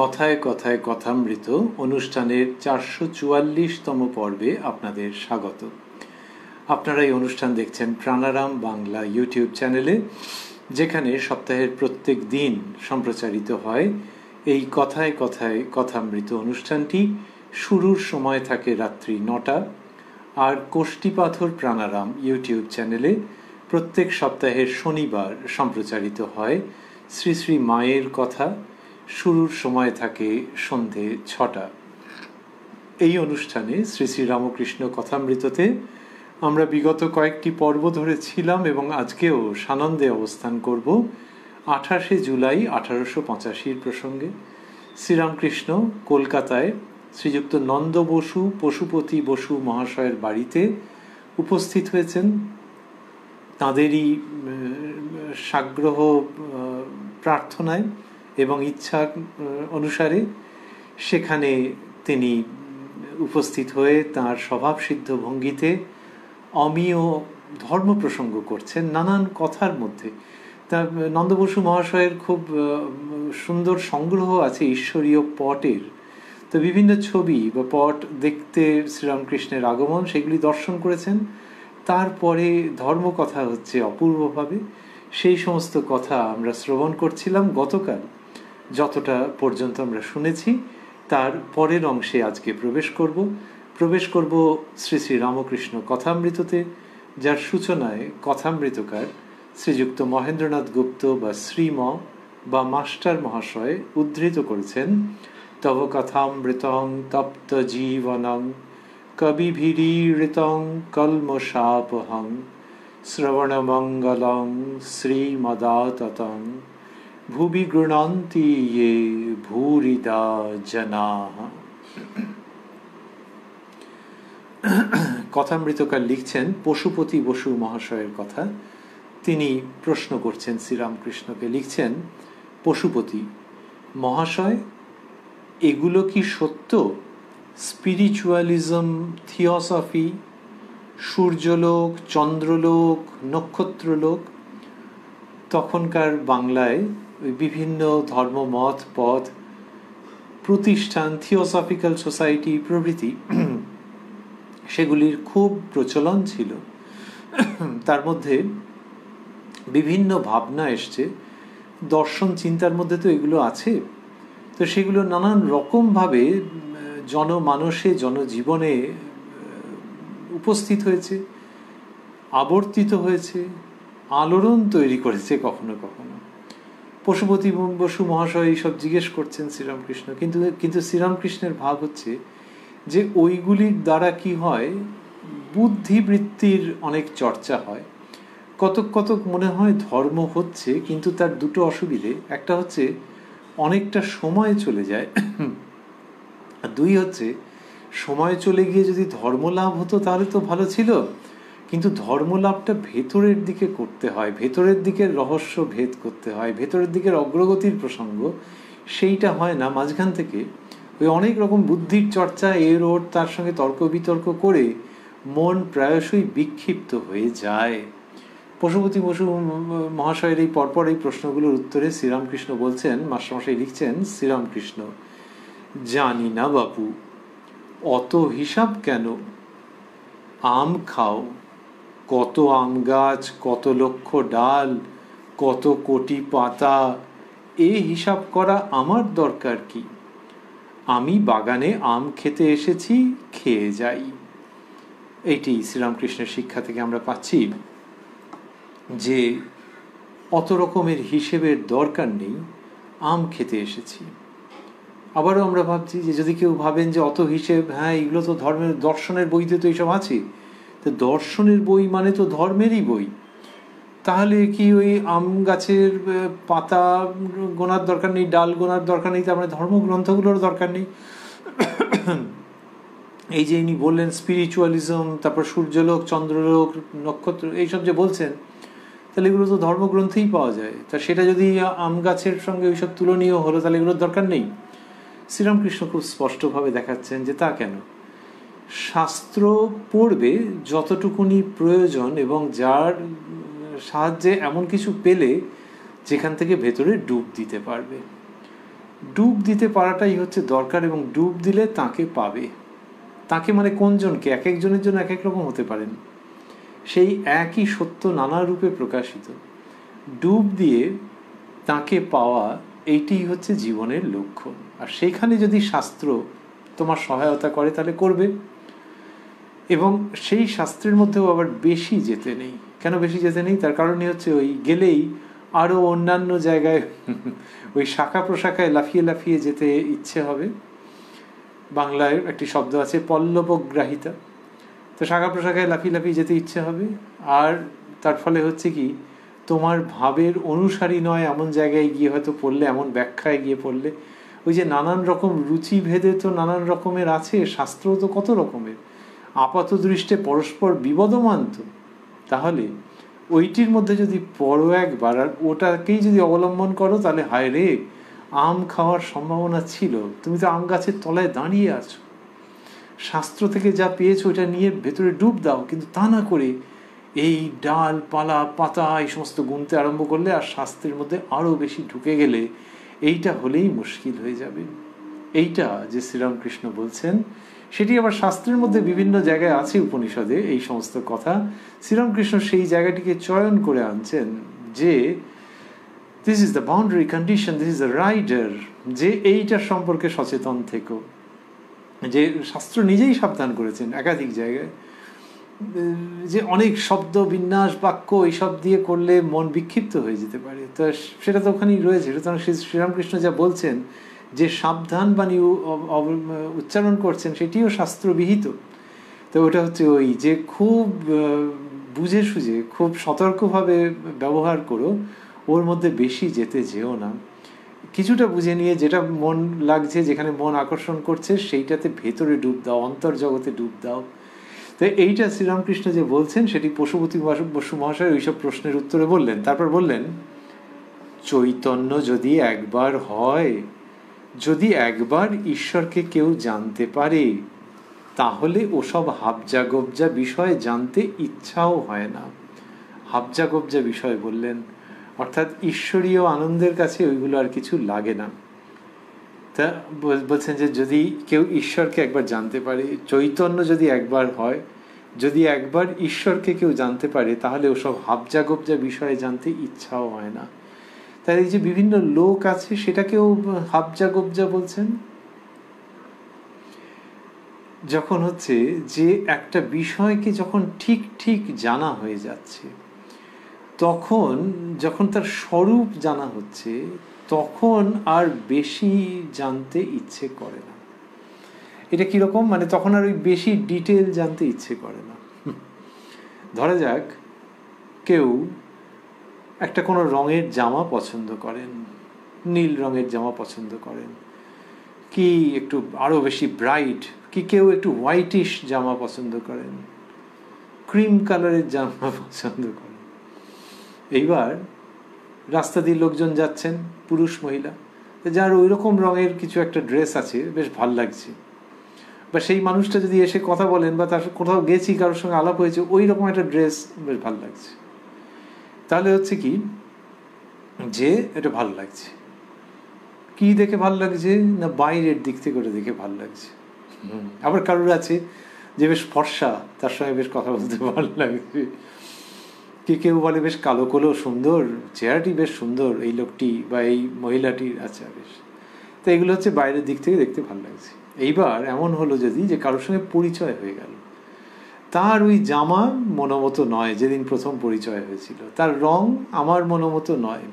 কথায় কথায় কথামৃত অনুষ্ঠানের 444তম পর্বে আপনাদের স্বাগত। আপনারা এই অনুষ্ঠান দেখছেন প্রাণারাম বাংলা ইউটিউব চ্যানেলে, যেখানে সপ্তাহের প্রত্যেক দিন সম্প্রচারিত হয় এই কথায় কথায় কথামৃত অনুষ্ঠানটি। শুরুর সময় থাকে রাত্রি 9টা, আর কোষ্ঠীপাথর প্রাণারাম ইউটিউব চ্যানেলে প্রত্যেক সপ্তাহের শনিবার সম্প্রচারিত হয় শ্রী শ্রী মায়ের কথা। শুরুর সময় থাকে সন্ধে 6টা। এই অনুষ্ঠানে শ্রী শ্রী রামকৃষ্ণ কথামৃততে আমরা বিগত কয়েকটি পর্ব ধরে ছিলাম এবং আজকেও সানন্দে অবস্থান করব 28শে জুলাই 1885 প্রসঙ্গে। শ্রীরামকৃষ্ণ কলকাতায় শ্রীযুক্ত নন্দ বসু পশুপতি বসু মহাশয়ের বাড়িতে উপস্থিত হয়েছেন। তাঁদেরই সাগ্রহ প্রার্থনায় এবং ইচ্ছা অনুসারে সেখানে তিনি উপস্থিত হয়ে তাঁর স্বভাবসিদ্ধ ভঙ্গিতে অমীয় ধর্ম প্রসঙ্গ করছেন নানান কথার মধ্যে। তা নন্দ বসু মহাশয়ের খুব সুন্দর সংগ্রহ আছে ঈশ্বরীয় পটের। তো বিভিন্ন ছবি বা পট দেখতে শ্রীরামকৃষ্ণের আগমন, সেগুলি দর্শন করেছেন। তারপরে ধর্মকথা হচ্ছে অপূর্বভাবে। সেই সমস্ত কথা আমরা শ্রবণ করছিলাম গতকাল। যতটা পর্যন্ত আমরা শুনেছি তার পরের অংশে আজকে প্রবেশ করব শ্রী শ্রী রামকৃষ্ণ কথামৃততে, যার সূচনায় কথামৃতকার শ্রীযুক্ত মহেন্দ্রনাথ গুপ্ত বা শ্রীম বা মাস্টার মহাশয় উদ্ধৃত করেছেন তব কথামৃতং তপ্ত জীবনং কবিভিরীড়িতং কলমশাপহং শ্রবণমঙ্গলং শ্রীমদাততং ভুবি গৃণন্তি ইয়ে ভূরিদা জনাঃ। কথামৃতকার লিখছেন পশুপতি বসু মহাশয়ের কথা। তিনি প্রশ্ন করছেন শ্রীরামকৃষ্ণকে, লিখছেন, পশুপতি মহাশয়, এগুলো কি সত্য? স্পিরিচুয়ালিজম, থিওসফি, সূর্যলোক, চন্দ্রলোক, নক্ষত্রলোক। তখনকার বাংলায় বিভিন্ন ধর্মমত পথ প্রতিষ্ঠান, থিওসফিক্যাল সোসাইটি প্রভৃতি, সেগুলির খুব প্রচলন ছিল। তার মধ্যে বিভিন্ন ভাবনা এসছে, দর্শন চিন্তার মধ্যে তো এগুলো আছে। তো সেগুলো নানান রকমভাবে জনমানসে জনজীবনে উপস্থিত হয়েছে, আবর্তিত হয়েছে, আলোড়ন তৈরি করেছে কখনো কখনো। পশুপতি বসু মহাশয় এইসব জিজ্ঞেস করছেন শ্রীরামকৃষ্ণ, কিন্তু শ্রীরামকৃষ্ণের ভাব হচ্ছে যে ওইগুলির দ্বারা কি হয়, বুদ্ধিবৃত্তির অনেক চর্চা হয়। কতক মনে হয় ধর্ম হচ্ছে, কিন্তু তার দুটো অসুবিধে। একটা হচ্ছে অনেকটা সময় চলে যায়, আর দুই হচ্ছে সময় চলে গিয়ে যদি ধর্মলাভ হতো তাহলে তো ভালো ছিল, কিন্তু ধর্মলাভটা ভেতরের দিকে করতে হয়, ভেতরের দিকের রহস্য ভেদ করতে হয়, ভেতরের দিকের অগ্রগতির প্রসঙ্গ সেইটা হয় না। মাঝখান থেকে ওই অনেক রকম বুদ্ধির চর্চা এর ওর তার সঙ্গে তর্ক বিতর্ক করে মন প্রায়শই বিক্ষিপ্ত হয়ে যায়। পশুপতি বসু মহাশয়ের এই পরপর এই প্রশ্নগুলোর উত্তরে শ্রীরামকৃষ্ণ বলছেন, মাস্টারমশাই লিখছেন, শ্রীরামকৃষ্ণ, জানি না বাপু, অত হিসাব কেন? আম খাও, কত আম গাছ, কত লক্ষ ডাল, কত কোটি পাতা, এ হিসাব করা আমার দরকার কি? আমি বাগানে আম খেতে এসেছি, খেয়ে যাই। এইটি শ্রীরামকৃষ্ণের শিক্ষা থেকে আমরা পাচ্ছি যে অত রকমের হিসেবের দরকার নেই, আম খেতে এসেছি। আবারও আমরা ভাবছি যে যদি কেউ ভাবেন যে অত হিসেব, হ্যাঁ এগুলো তো ধর্মের দর্শনের বইতে তো এইসব আছে, তো দর্শনের বই মানে তো ধর্মেরই বই। তাহলে কি ওই আম গাছের পাতা গোনার দরকার নেই, ডাল গোনার দরকার নেই, তার মানে ধর্মগ্রন্থগুলোর দরকার নেই? এই যে ইনি বললেন স্পিরিচুয়ালিজম, তারপর সূর্যলোক, চন্দ্রলোক, নক্ষত্র, এইসব যে বলছেন, তাহলে এগুলো তো ধর্মগ্রন্থেই পাওয়া যায়। তা সেটা যদি আম গাছের সঙ্গে ওইসব তুলনীয় হলো, তাহলে এগুলোর দরকার নেই। শ্রীরামকৃষ্ণ খুব স্পষ্টভাবে দেখাচ্ছেন যে তা কেন। শাস্ত্র পড়বে যতটুকুনি প্রয়োজন এবং যার সাহায্যে এমন কিছু পেলে যেখান থেকে ভেতরে ডুব দিতে পারবে। ডুব দিতে পারাটাই হচ্ছে দরকার, এবং ডুব দিলে তাকে পাবে। তাকে মানে কোনজনকে? এক একজনের জন্য এক এক রকম হতে পারেন। সেই একই সত্য নানা রূপে প্রকাশিত। ডুব দিয়ে তাকে পাওয়া, এইটি হচ্ছে জীবনের লক্ষ্য। আর সেইখানে যদি শাস্ত্র তোমার সহায়তা করে তাহলে করবে। এবং সেই শাস্ত্রের মধ্যেও আবার বেশি যেতে নেই। কেন বেশি যেতে নেই? তার কারণই হচ্ছে ওই গেলেই আরও অন্যান্য জায়গায় ওই শাখা প্রশাখায় লাফিয়ে লাফিয়ে যেতে ইচ্ছে হবে। বাংলায় একটি শব্দ আছে পল্লবগ্রাহিতা। তো শাখা প্রশাখায় লাফিয়ে লাফিয়ে যেতে ইচ্ছে হবে, আর তার ফলে হচ্ছে কি, তোমার ভাবের অনুসারী নয় এমন জায়গায় গিয়ে হয়তো পড়লে, এমন ব্যাখ্যায় গিয়ে পড়লে, ওই যে নানান রকম রুচি ভেদে তো নানান রকমের আছে, শাস্ত্র তো কত রকমের, আপাত দৃষ্টে পরস্পর বিবদমান। তো তাহলে ওইটির মধ্যে যদি পড়ো একবার, আর ওটাকেই যদি অবলম্বন করো, তাহলে হায় রে, আম খাওয়ার সম্ভাবনা ছিল, তুমি তো আম গাছের তলায় দাঁড়িয়ে আছো, শাস্ত্র থেকে যা পেয়েছো ওইটা নিয়ে ভেতরে ডুব দাও। কিন্তু তা না করে এই ডাল পালা পাতা এই সমস্ত গুনতে আরম্ভ করলে, আর শাস্ত্রের মধ্যে আরও বেশি ঢুকে গেলে, এইটা হলেই মুশকিল হয়ে যাবে। এইটা যে শ্রীরামকৃষ্ণ বলছেন, সেটি আবার শাস্ত্রের মধ্যে বিভিন্ন জায়গায় আছে, উপনিষদে এই সমস্ত কথা। শ্রীরামকৃষ্ণ সেই জায়গাটিকে চয়ন করে আনছেন যে this is the boundary condition, this is the rider, যে এইটার সম্পর্কে সচেতন থেকো। যে শাস্ত্র নিজেই সাবধান করেছেন একাধিক জায়গায়, যে অনেক শব্দ বিন্যাস বাক্য এইসব দিয়ে করলে মন বিক্ষিপ্ত হয়ে যেতে পারে। তো সেটা তো ওখানেই রয়েছে। সুতরাং শ্রীরামকৃষ্ণ যা বলছেন, যে সাবধান বাণী উচ্চারণ করছেন, সেটিও শাস্ত্রবিহিত। তো ওটা হচ্ছে ওই যে খুব বুঝে সুঝে খুব সতর্কভাবে ব্যবহার করো, ওর মধ্যে বেশি যেতে যেও না। কিছুটা বুঝে নিয়ে যেটা মন লাগছে, যেখানে মন আকর্ষণ করছে, সেইটাতে ভেতরে ডুব দাও, অন্তর্জগতে ডুব দাও। তো এইটা শ্রীরামকৃষ্ণ যে বলছেন, সেটি পশুপতি বসু মহাশয় ওইসব প্রশ্নের উত্তরে বললেন। তারপর বললেন, চৈতন্য যদি একবার হয়, যদি একবার ঈশ্বরকে কেউ জানতে পারে, তাহলে ওসব হাবজা গবজা বিষয় জানতে ইচ্ছাও হয় না। হাবজা গবজা বিষয় বললেন, অর্থাৎ ঈশ্বরীয় আনন্দের কাছে ওইগুলো আর কিছু লাগে না। তা বলছেন যে যদি কেউ ঈশ্বরকে একবার জানতে পারে, চৈতন্য যদি একবার হয়, যদি একবার ঈশ্বরকে কেউ জানতে পারে, তাহলে ওসব হাবজা গবজা বিষয়ে জানতে ইচ্ছাও হয় না। তাই এই যে বিভিন্ন লোক আছে, সেটাকেও হাবজা গবজা বলছেন। যখন হচ্ছে যে একটা বিষয়কে যখন ঠিক ঠিক জানা হয়ে যাচ্ছে, তখন যখন তার স্বরূপ জানা হচ্ছে, তখন আর বেশি জানতে ইচ্ছে করে না। এটা কিরকম? মানে তখন আর ওই বেশি ডিটেল জানতে ইচ্ছে করে না। ধরা যাক কেউ একটা কোনো রঙের জামা পছন্দ করেন, নীল রঙের জামা পছন্দ করেন, কি একটু আরো বেশি ব্রাইট, কি কেউ একটু হোয়াইটিশ জামা পছন্দ করেন, ক্রিম কালারের জামা পছন্দ করেন। এইবার রাস্তা দিয়ে লোকজন যাচ্ছেন, পুরুষ মহিলা, যার ওই রকম রঙের কিছু একটা ড্রেস আছে, বেশ ভাল লাগছে, বা সেই মানুষটা যদি এসে কথা বলেন, বা তার কোথাও গেছি, কারোর সঙ্গে আলাপ হয়েছে, ওই রকম একটা ড্রেস বেশ ভাল লাগছে, তাহলে হচ্ছে কি যে এটা ভাল লাগছে। কি দেখে ভাল লাগছে? না বাইরের দিক থেকে ওটা দেখে ভাল লাগছে। আবার কারোর আছে যে বেশ ফর্সা, তার সঙ্গে বেশ কথা বলতে ভালো লাগছে। কি কেউ বলে বেশ কালো কালো সুন্দর, চেহারাটি বেশ সুন্দর এই লোকটি বা এই মহিলাটির, আচ্ছা বেশ। তো এগুলো হচ্ছে বাইরের দিক থেকে দেখতে ভালো লাগছে। এইবার এমন হলো যদি যে কারোর সঙ্গে পরিচয় হয়ে গেল, তার ওই জামা মনোমতো নয়, যেদিন প্রথম পরিচয় হয়েছিল, তার রং আমার মনোমতো নয়।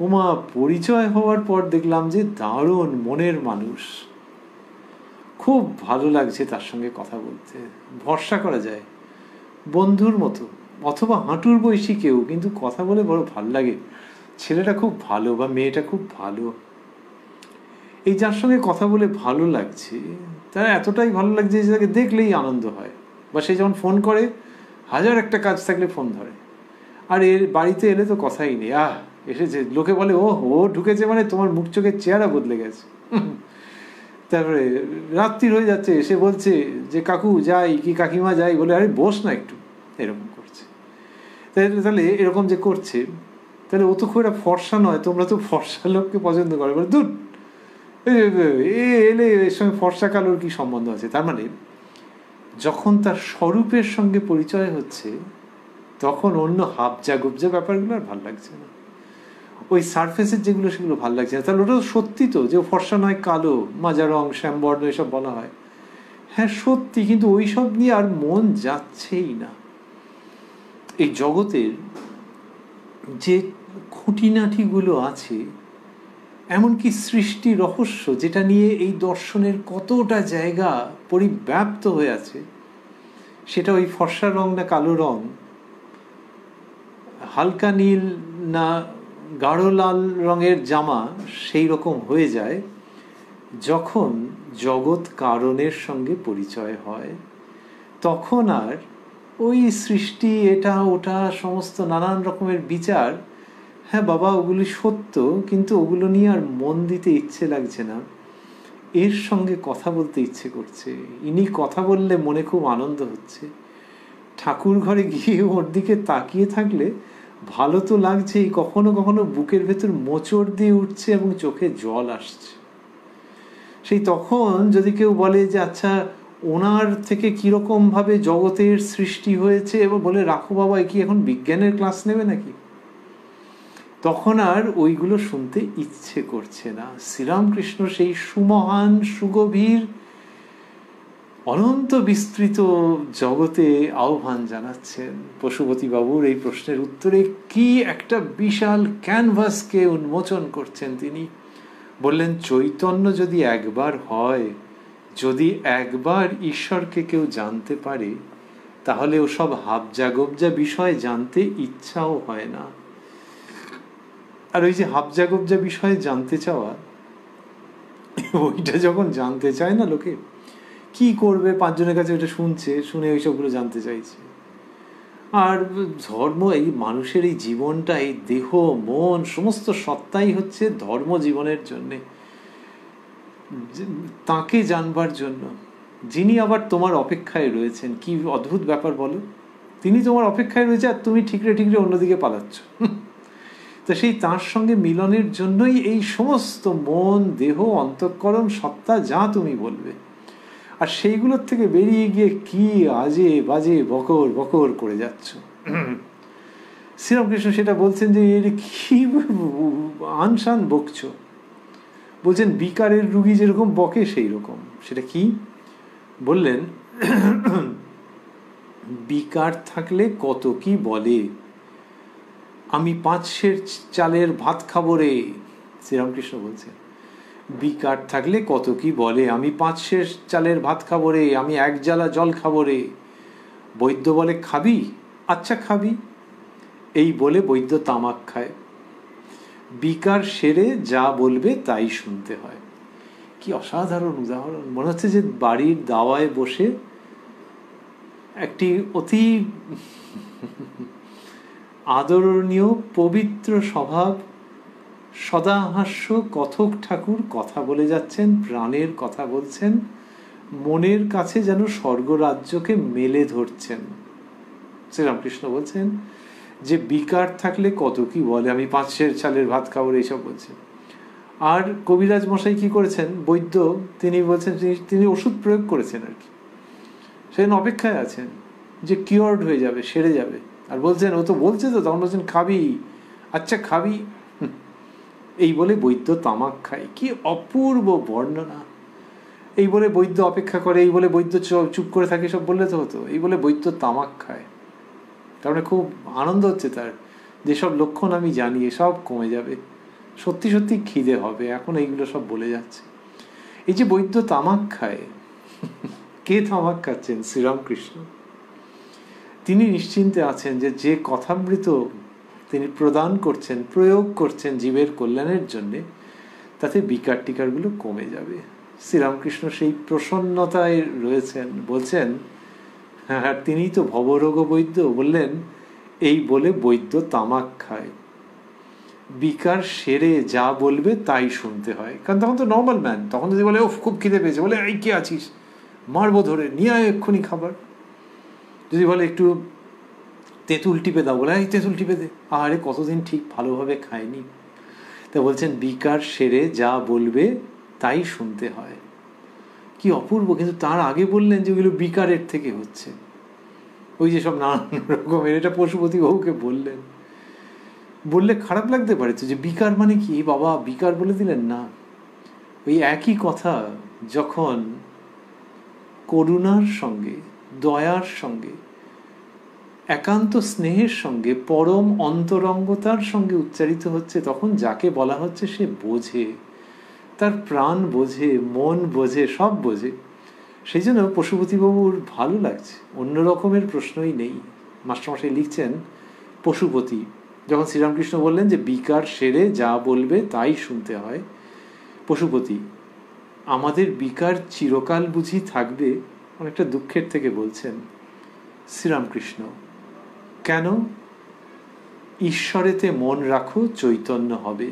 ওমা, পরিচয় হওয়ার পর দেখলাম যে দারুণ মনের মানুষ, খুব ভালো লাগছে তার সঙ্গে কথা বলতে, ভরসা করা যায়, বন্ধুর মতো, অথবা হাঁটুর বয়সী কেউ, কিন্তু কথা বলে বড় ভাল লাগে, ছেলেটা খুব ভালো বা মেয়েটা খুব ভালো। এই যার সঙ্গে কথা বলে ভালো লাগছে, তার এতটাই ভালো লাগছে যে তাকে দেখলেই আনন্দ হয়। বা সে যখন ফোন করে, হাজার একটা কাজ থাকলে ফোন ধরে, আর এর বাড়িতে এলে তো কথাই নেই, এসেছে, লোকে বলে ও ঢুকেছে মানে তোমার মুখ চোখের চেহারা বদলে গেছে। তারপরে রাত্রি হয়ে যাচ্ছে, সে বলছে যে কাকু যাই, কি কাকিমা যাই, বলে আরে বস না একটু, এরকম করছে। তাহলে এরকম যে করছে, তাহলে ও তো খুব একটা ফর্সা নয়, তোমরা তো ফর্সা লোককে পছন্দ করে, বলে দূর এলে এর সঙ্গে ফর্সা কালোর কি সম্বন্ধ আছে। তার মানে যখন তার স্বরূপের সঙ্গে পরিচয় হচ্ছে তখন অন্য হাবজা গুবজা ব্যাপারগুলো আর ভাল লাগছে না, ওই সারফেসের যেগুলো সেগুলো ভাল লাগছে না। তাহলে ওটা সত্যি তো যে ফর্সা নয় কালো, মাজা রং, শ্যামবর্ণ এসব বলা হয়, হ্যাঁ সত্যি, কিন্তু ওই সব নিয়ে আর মন যাচ্ছেই না। এই জগতের যে খুঁটিনাটিগুলো আছে, এমনকি সৃষ্টি রহস্য যেটা নিয়ে এই দর্শনের কতটা জায়গা পরিব্যাপ্ত হয়ে আছে, সেটা ওই ফর্সা রং না কালো রং, হালকা নীল না গাঢ় লাল রঙের জামা সেই রকম হয়ে যায় যখন জগৎ কারণের সঙ্গে পরিচয় হয়। তখন আর ওই সৃষ্টি এটা ওটা সমস্ত নানান রকমের বিচার, হ্যাঁ বাবা ওগুলি সত্য, কিন্তু ওগুলো নিয়ে আর মন দিতে ইচ্ছে লাগছে না, এর সঙ্গে কথা বলতে ইচ্ছে করছে। ইনি কথা বললে মনে খুব আনন্দ হচ্ছে, ঠাকুর ঘরে গিয়ে ওর দিকে তাকিয়ে থাকলে ভালো তো লাগছেই, কখনো কখনো বুকের ভেতর মোচড় দিয়ে উঠছে এবং চোখে জল আসছে। সেই তখন যদি কেউ বলে যে আচ্ছা ওনার থেকে কিরকম ভাবে জগতের সৃষ্টি হয়েছে, এবং বলে রাখো বাবা কি এখন বিজ্ঞানের ক্লাস নেবে নাকি, তখন আর ওইগুলো শুনতে ইচ্ছে করছে না। শ্রীরামকৃষ্ণ সেই সুমহান সুগভীর অনন্ত বিস্তৃত জগতে আহ্বান জানাচ্ছেন। পশুপতি বাবুর এই প্রশ্নের উত্তরে কি একটা বিশাল ক্যানভাসকে উন্মোচন করছেন তিনি। বললেন চৈতন্য যদি একবার হয়, যদি একবার ঈশ্বরকে কেউ জানতে পারে, তাহলে ওসব হাবজা গবজা বিষয় জানতে ইচ্ছাও হয় না। আর ওই যে হাবজা গবজা বিষয় জানতে চাওয়া, ওইটা যখন জানতে চায় না লোকে, কি করবে, পাঁচজনের কাছে ওইটা শুনছে, শুনে ওইসবগুলো জানতে চাইছে। আর ধর্ম, এই মানুষের এই জীবনটা, এই দেহ মন সমস্ত সত্তাই হচ্ছে ধর্ম জীবনের জন্যে, তাকে জানবার জন্য, যিনি আবার তোমার অপেক্ষায় রয়েছেন। কি অদ্ভুত ব্যাপার বলো, তিনি তোমার অপেক্ষায় রয়েছে আর তুমি ঠিকরে ঠিকরে অন্যদিকে পালাচ্ছ। তো সেই তার সঙ্গে মিলনের জন্যই এই সমস্ত মন দেহ অন্তঃকরণ সত্তা যা তুমি বলবে, আর সেইগুলোর থেকে বেরিয়ে গিয়ে কি আজে বাজে বকর বকর করে যাচ্ছ। শ্রীরামকৃষ্ণ সেটা বলছেন যে এর কি আনসান বকছ। বলছেন বিকারের রুগী যেরকম বকে সেই রকম। সেটা কি বললেন, বিকার থাকলে কত কি বলে, আমি 5 সের চালের ভাত খাবো রে। শ্রীরামকৃষ্ণ বলছেন বিকার থাকলে কত কি বলে, আমি 5 সের চালের ভাত খাবো রে, আমি 1 জালা জল খাবো রে। বৈদ্য বলে খাবি, আচ্ছা খাবি, এই বলে বৈদ্য তামাক খায়। বিকার সেরে যা বলবে তাই শুনতে হয়। কি অসাধারণ উদাহরণ। মনে হচ্ছে যে বাড়ির দাওয়ায় বসে একটি অতি আদরণীয় পবিত্র স্বভাব সদাহাস্য কথক ঠাকুর কথা বলে যাচ্ছেন, প্রাণের কথা বলছেন, মনের কাছে যেন স্বর্গরাজ্যকে মেলে ধরছেন। শ্রীরামকৃষ্ণ বলছেন যে বিকার থাকলে কত কি বলে, আমি 5 সের চালের ভাত খাবো এইসব বলছেন। আর কবিরাজ মশাই কি করেছেন, বৈদ্য তিনি বলছেন তিনি ওষুধ প্রয়োগ করেছেন আর কি, সেদিন অপেক্ষায় আছেন যে কিওর্ড হয়ে যাবে, সেরে যাবে, আর বলছেন ও তো বলছে তো, তখন বলছেন খাবি, আচ্ছা খাবি, এই বলে বৈদ্য তামাক খায়। কি অপূর্ব বর্ণনা। এই বলে বৈদ্য অপেক্ষা করে, এই বলে বৈদ্য চুপ করে থাকে, সব বললে তো হতো, এই বলে বৈদ্য তামাক খায়। তার মানে খুব আনন্দ হচ্ছে তার, যেসব লক্ষণ আমি জানি সব কমে যাবে, সত্যি সত্যি খিদে হবে, এখন এইগুলো সব বলে যাচ্ছে। এই যে বৈদ্য তামাক খায়, কে তামাক খাচ্ছেন? শ্রীরামকৃষ্ণ। তিনি নিশ্চিন্তে আছেন যে যে কথামৃত তিনি প্রদান করছেন, প্রয়োগ করছেন জীবের কল্যাণের জন্যে, তাতে বিকার টিকারগুলো কমে যাবে। শ্রীরামকৃষ্ণ সেই প্রসন্নতায় রয়েছেন। বলছেন হ্যাঁ তিনিই তো ভবরোগ বৈদ্য। বললেন এই বলে বৈদ্য তামাক খায়, বিকার সেরে যা বলবে তাই শুনতে হয়। কারণ তখন তো নর্মাল ম্যান, তখন যদি বলে ও খুব খিদে পেয়েছে, বলে এই কে আছিস, মারবো ধরে, নিয়ে আয় এক্ষুনি খাবার। যদি বলে একটু তেঁতুল টিপে দাও, বলে এই তেঁতুল টিপে দে। আরে কতদিন ঠিক ভালোভাবে খায়নি। তা বলছেন বিকার সেরে যা বলবে তাই শুনতে হয়। কি অপূর্ব! কিন্তু তার আগে বললেন যে ওইগুলো বিকারের থেকে হচ্ছে, ওই যে সব নানান রকমের। এটা পশুপতি বাবুকে বললেন। বললে খারাপ লাগতে পারে তো, যে বিকার মানে কি বাবা, বিকার বলে দিলেন না। ওই একই কথা যখন করুণার সঙ্গে, দয়ার সঙ্গে, একান্ত স্নেহের সঙ্গে, পরম অন্তরঙ্গতার সঙ্গে উচ্চারিত হচ্ছে, তখন যাকে বলা হচ্ছে সে বোঝে, তার প্রাণ বোঝে, মন বোঝে, সব বোঝে। সেই জন্য পশুপতিবাবুর ভালো লাগছে, অন্য রকমের প্রশ্নই নেই। মাস্টারমশাই লিখছেন, পশুপতি যখন শ্রীরামকৃষ্ণ বললেন যে বিকার সেরে যা বলবে তাই শুনতে হয়, পশুপতি আমাদের বিকার চিরকাল বুঝি থাকবে, অনেকটা দুঃখের থেকে বলছেন। শ্রীরামকৃষ্ণ কেন? ঈশ্বরেতে মন রাখো, চৈতন্য হবে।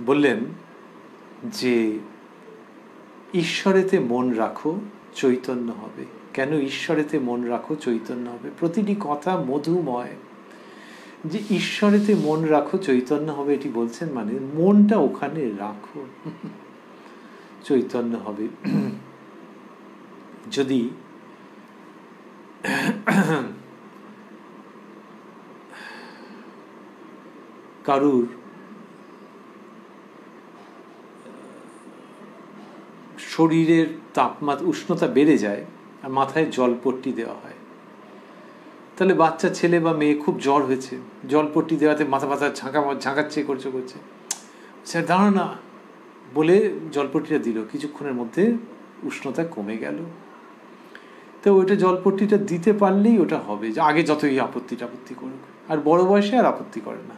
বললেন যে ঈশ্বরেতে মন রাখো, চৈতন্য হবে। কেন ঈশ্বরেতে মন রাখো, চৈতন্য হবে? প্রতিটি কথা মধুময়। যে ঈশ্বরেতে মন রাখো, চৈতন্য হবে, এটি বলছেন মানে মনটা ওখানে রাখো, চৈতন্য হবে। যদি কারুর শরীরের তাপমাত্রা, উষ্ণতা বেড়ে যায় আর মাথায় জলপট্টি দেওয়া হয়, তাহলে বাচ্চা ছেলে বা মেয়ে খুব জ্বর হয়েছে, জলপট্টি দেওয়াতে মাথা ঝাঁকাচ্ছে, করছে, স্যার দাঁড়ানো না বলে জলপট্টিটা দিল, কিছুক্ষণের মধ্যে উষ্ণতা কমে গেল। তো ওইটা জলপট্টিটা দিতে পারলেই ওটা হবে, যে আগে যতই আপত্তি করুক, আর বড় বয়সে আর আপত্তি করে না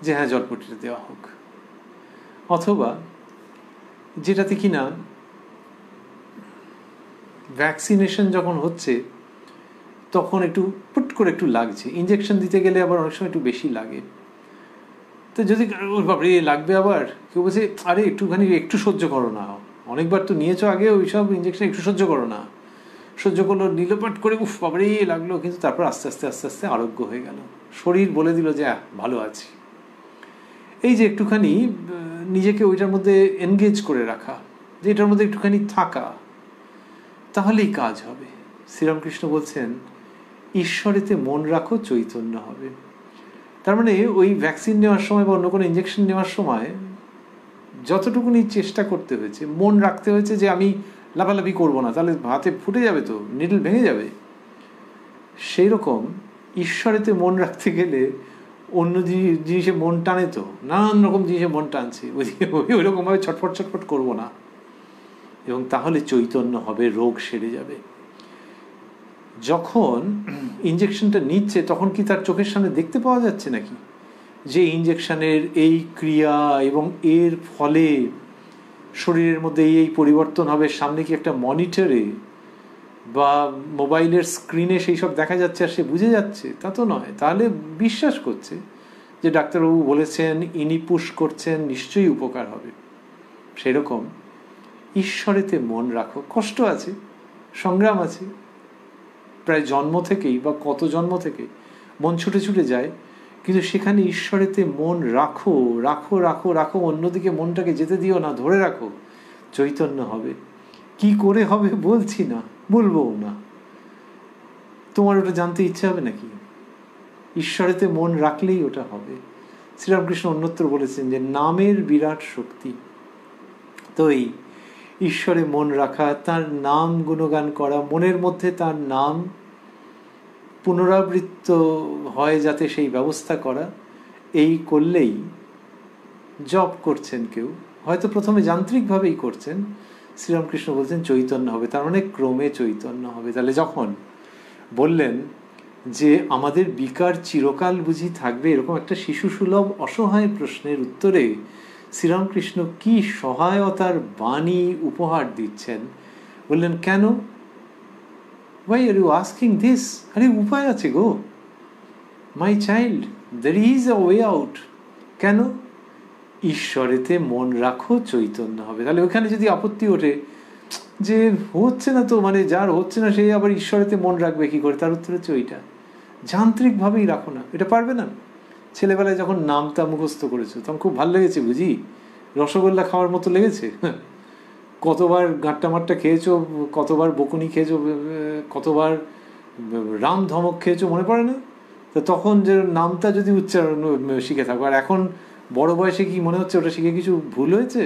যে হ্যাঁ জলপট্টিটা দেওয়া হোক। অথবা যেটাতে কিনা ভ্যাকসিনেশন যখন হচ্ছে তখন একটু পুট করে একটু লাগছে, ইঞ্জেকশন দিতে গেলে আবার অনেক সময় একটু বেশি লাগে। তো যদি ওর বাপরে লাগবে, আবার কেউ বলছে আরে একটুখানি একটু সহ্য করো না, অনেকবার তো নিয়েছো আগে ওই সব ইঞ্জেকশন, একটু সহ্য করো না, সহ্য করলো, নীলপাট করে উফ বাপরে লাগলো, কিন্তু তারপর আস্তে আস্তে আরোগ্য হয়ে গেল, শরীর বলে দিল যে ভালো আছি। এই যে একটুখানি নিজেকে ওইটার মধ্যে এনগেজ করে রাখা, যে এটার মধ্যে একটুখানি থাকা, তাহলেই কাজ হবে। শ্রীরামকৃষ্ণ বলছেন ঈশ্বরেতে মন রাখো, চৈতন্য হবে। তার মানে ওই ভ্যাকসিন নেওয়ার সময় বা অন্য কোনো ইঞ্জেকশন নেওয়ার সময় যতটুকুনি চেষ্টা করতে হয়েছে, মন রাখতে হয়েছে যে আমি লাফালাফি করবো না, তাহলে হাতে ফুটে যাবে, তো নিডল ভেঙে যাবে। সেই রকম ঈশ্বরেতে মন রাখতে গেলে অন্য জিনিসে মন টানে, তো নানান রকম জিনিসে মন টানছে, ওই রকমভাবে ছটফট করবো না, এবং তাহলে চৈতন্য হবে, রোগ সেরে যাবে। যখন ইঞ্জেকশনটা নিচ্ছে তখন কি তার চোখের সামনে দেখতে পাওয়া যাচ্ছে নাকি যে ইঞ্জেকশনের এই ক্রিয়া এবং এর ফলে শরীরের মধ্যে এই পরিবর্তন হবে? সামনে কি একটা মনিটরে বা মোবাইলের স্ক্রিনে সেই সব দেখা যাচ্ছে আর সে বুঝে যাচ্ছে? তা তো নয়। তাহলে বিশ্বাস করছে যে ডাক্তারবাবু বলেছেন, ইনি পুশ করছেন, নিশ্চয়ই উপকার হবে। সেরকম ঈশ্বরেতে মন রাখো। কষ্ট আছে, সংগ্রাম আছে, প্রায় জন্ম থেকেই বা কত জন্ম থেকে মন ছুটে যায়, কিন্তু সেখানে ঈশ্বরেতে মন রাখো রাখো রাখো রাখো, অন্যদিকে মনটাকে যেতে দিও না, ধরে রাখো, চৈতন্য হবে। কি করে হবে বলছি না, বলবো না, তোমার ওটা জানতে ইচ্ছে হবে নাকি? ঈশ্বরেতে মন রাখলেই ওটা হবে। শ্রীরামকৃষ্ণ অন্যত্র বলেছেন যে নামের বিরাট শক্তি। তো এই ঈশ্বরে মন রাখা, তার নাম গুণগান করা, মনের মধ্যে তার নাম পুনরাবৃত্ত হয় যাতে সেই ব্যবস্থা করা, এই করলেই, জপ করছেন কেউ, হয়তো প্রথমে যান্ত্রিকভাবেই করছেন, শ্রীরামকৃষ্ণ বলছেন চৈতন্য হবে। তার মানে ক্রমে চৈতন্য হবে। তাহলে যখন বললেন যে আমাদের বিকার চিরকাল বুঝি থাকবে, এরকম একটা শিশুসুলভ অসহায় প্রশ্নের উত্তরে শ্রীরামকৃষ্ণ কি সহায়তার বাণী উপহার দিচ্ছেন। বললেন কেন? Why are you asking this? আরে উপায় আছে গো, my child, there is a way out. কেন? ঈশ্বরেতে মন রাখো, চৈতন্য হবে। তাহলে ওখানে যদি আপত্তি ওঠে যে হচ্ছে না তো, মানে যার হচ্ছে না সেই আবার ঈশ্বরেতে মন রাখবে কি করে? তার উত্তর হচ্ছে ওইটা, যান্ত্রিকভাবেই রাখো না, এটা পারবে না। ছেলেবেলায় যখন নামটা মুখস্থ করেছো তখন খুব ভালো লেগেছে বুঝি, রসগোল্লা খাওয়ার মতো লেগেছে। কতবার গাঁট্টা মাট্টা খেয়েছো, কতবার বকুনি খেয়েছো, কতবার রাম ধমক খেয়েছো, মনে পড়ে না? তো তখন যে নামটা যদি উচ্চারণ শিখে থাকো, আর এখন বড় বয়সে কি মনে হচ্ছে ওটা শিখে কিছু ভুল হয়েছে?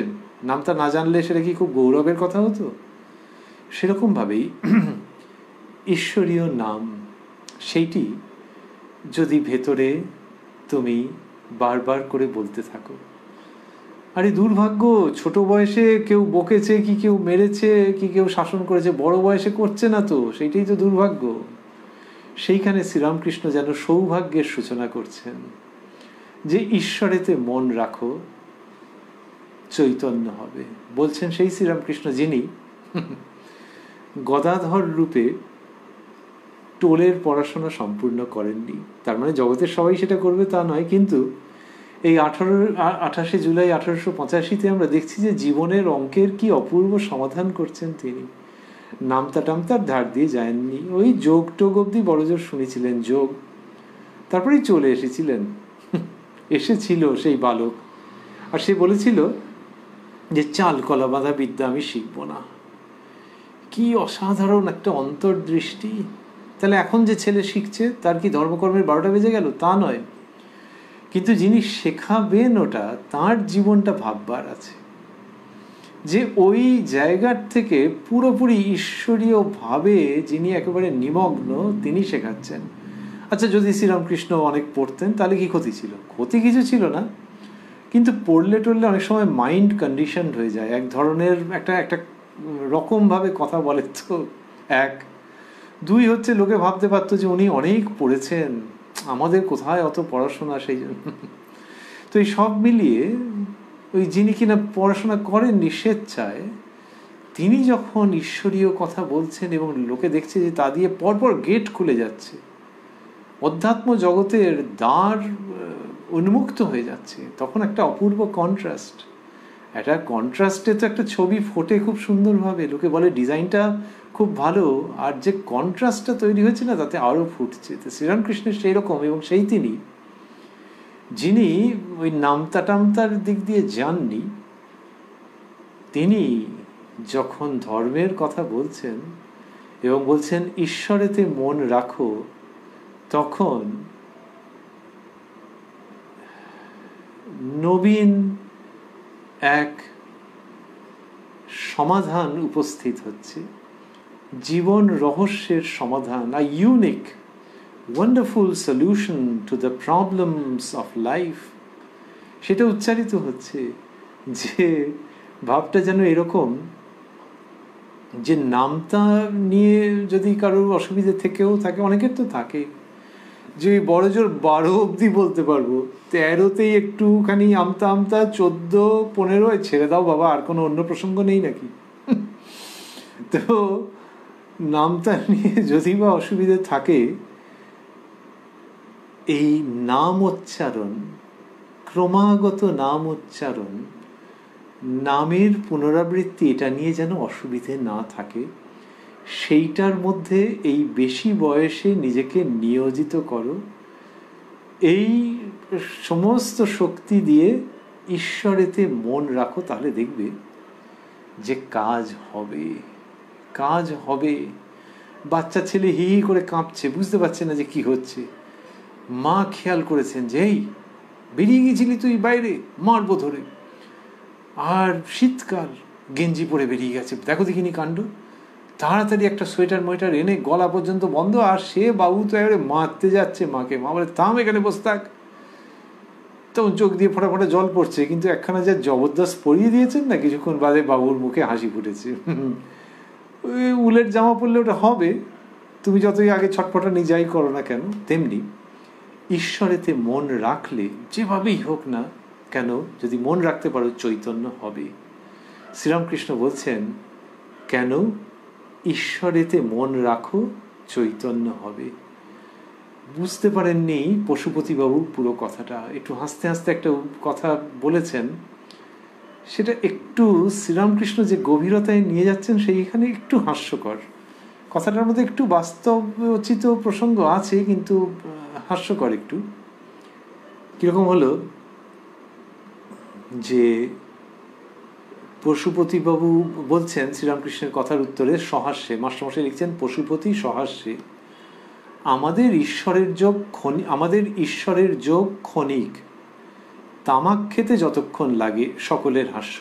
নামটা না জানলে সেটা কি খুব গৌরবের কথা হতো? সেরকমভাবেই ঈশ্বরীয় নাম, সেইটি যদি ভেতরে তুমি বারবার করে বলতে থাকো। আরে দুর্ভাগ্য, ছোট বয়সে কেউ বকেছে কি কেউ মেরেছে কি কেউ শাসন করেছে, বড় বয়সে করছে না তো, সেইটাই তো দুর্ভাগ্য। সেইখানে শ্রীরামকৃষ্ণ যেন সৌভাগ্যের সূচনা করছেন, যে ঈশ্বরেতে মন রাখো, চৈতন্য হবে। বলছেন সেই শ্রীরামকৃষ্ণ যিনি গদাধর রূপে টোলের পড়াশোনা সম্পূর্ণ করেননি। তার মানে জগতের সবাই সেটা করবে তা নয়, কিন্তু এই 28শে জুলাই 1885-তে আমরা দেখছি যে জীবনের অঙ্কের কি অপূর্ব সমাধান করছেন তিনি। নামতা টামতার ধার দিয়ে যায়নি, ওই যোগ টোগ অব্দি বড়জোর শুনেছিলেন, যোগ, তারপরেই চলে এসেছিলেন। এসেছিল সেই বালক, আর সে বলেছিল যে চাল কলা বাঁধা বিদ্যা আমি শিখব না। কি অসাধারণ একটা অন্তর্দৃষ্টি! তাহলে এখন যে ছেলে শিখছে তার কি ধর্মকর্মের 12টা বেজে গেল? তা নয়, কিন্তু যিনি শেখাবেন ওটা, তার জীবনটা ভাববার আছে, যে ওই জায়গার থেকে পুরোপুরি ঈশ্বরীয় ভাবে যিনি একেবারে নিমগ্ন, তিনি শেখাচ্ছেন। আচ্ছা, যদি শ্রীরামকৃষ্ণ অনেক পড়তেন তাহলে কি ক্ষতি ছিল? ক্ষতি কিছু ছিল না, কিন্তু পড়লে টড়লে অনেক সময় মাইন্ড কন্ডিশন হয়ে যায়, এক ধরনের একটা একটা রকমভাবে কথা বলে তো। এক, দুই হচ্ছে লোকে ভাবতে পারতো যে উনি অনেক পড়েছেন, আমাদের কোথায় অত পড়াশোনা, সেই জন্য। তো এই সব মিলিয়ে ওই যিনি কিনা পড়াশোনা করেননি স্বেচ্ছায়, তিনি যখন ঈশ্বরীয় কথা বলছেন এবং লোকে দেখছে যে তা দিয়ে পরপর গেট খুলে যাচ্ছে, অধ্যাত্ম জগতের দ্বার উন্মুক্ত হয়ে যাচ্ছে, তখন একটা অপূর্ব কন্ট্রাস্ট। একটা কন্ট্রাস্টে তো একটা ছবি ফোটে খুব সুন্দরভাবে, লোকে বলে ডিজাইনটা খুব ভালো, আর যে কন্ট্রাস্টটা তৈরি হয়েছে না তাতে আরও ফুটছে। তো শ্রীরামকৃষ্ণের সেই রকম, এবং সেই তিনি যিনি ওই নামতা টামতার দিক দিয়ে যাননি, তিনি যখন ধর্মের কথা বলছেন এবং বলছেন ঈশ্বরেতে মন রাখো, তখন নবীন এক সমাধান উপস্থিত হচ্ছে, জীবন রহস্যের সমাধান, a unique wonderful solution to the problems of life, সেটা উচ্চারিত হচ্ছে। যে ভাবটা যেন এরকম, যে নামটা নিয়ে যদি কারোর অসুবিধে থেকেও থাকে, অনেকের তো থাকে, যে বড় জোর 12 অবধি বলতে পারবো, 13তেই একটুখানি আমতা আমতা, 14, 15 ছেড়ে দাও বাবা, আর কোনো অন্য প্রসঙ্গ নেই নাকি? তো নামটা নিয়ে যদি বা অসুবিধে থাকে, এই নাম উচ্চারণ, ক্রমাগত নাম উচ্চারণ, নামের পুনরাবৃত্তি, এটা নিয়ে যেন অসুবিধে না থাকে, সেইটার মধ্যে এই বেশি বয়সে নিজেকে নিয়োজিত করো। এই সমস্ত শক্তি দিয়ে ঈশ্বরেতে মন রাখো, তাহলে দেখবে যে কাজ হবে, কাজ হবে। বাচ্চা ছেলে হি হি করে কাঁপছে, বুঝতে পারছে না যে কি হচ্ছে। মা খেয়াল করেছেন যে এই বেরিয়ে গেছিলি তুই বাইরে, মারবো ধরে। আর শীতকাল, গেঞ্জি পরে বেরিয়ে গেছে, দেখো দেখিনি কাণ্ড। তাড়াতাড়ি একটা সোয়েটার মোয়েটার এনে গলা পর্যন্ত বন্ধ, আর সে বাবু তো এবারে মারতে যাচ্ছে মাকে। মা বলে থাম, এখানে বসে থাক। তখন চোখ দিয়ে ফোটা ফোটা জল পড়ছে, কিন্তু একখানা যা জবরদস্ত পরিয়ে দিয়েছেন না, কিছুক্ষণ বাদে বাবুর মুখে হাসি ফুটেছে। উলের জামা পরলে ওটা হবে, তুমি যতই আগে ছটফটানি যাই করো না কেন। তেমনি ঈশ্বরেতে মন রাখলে, যেভাবেই হোক না কেন, যদি মন রাখতে পারো, চৈতন্য হবে। শ্রীরামকৃষ্ণ বলছেন, কেন? ঈশ্বরেতে মন রাখো, চৈতন্য হবে। বুঝতে পারেননি পশুপতিবাবু পুরো কথাটা, একটু হাসতে হাসতে একটা কথা বলেছেন, সেটা একটু শ্রীরামকৃষ্ণ যে গভীরতায় নিয়ে যাচ্ছেন সেইখানে একটু হাস্যকর। কথাটার মধ্যে একটু বাস্তবোচিত প্রসঙ্গ আছে, কিন্তু হাস্যকর একটু। কীরকম হলো যে পশুপতিবাবু বলছেন শ্রীরামকৃষ্ণের কথার উত্তরে সহাস্যে, মাস্টারমশাই লিখছেন পশুপতি সহাস্যে, আমাদের ঈশ্বরের যোগ ক্ষণিক, তামাক খেতে যতক্ষণ লাগে সকলের হাস্য।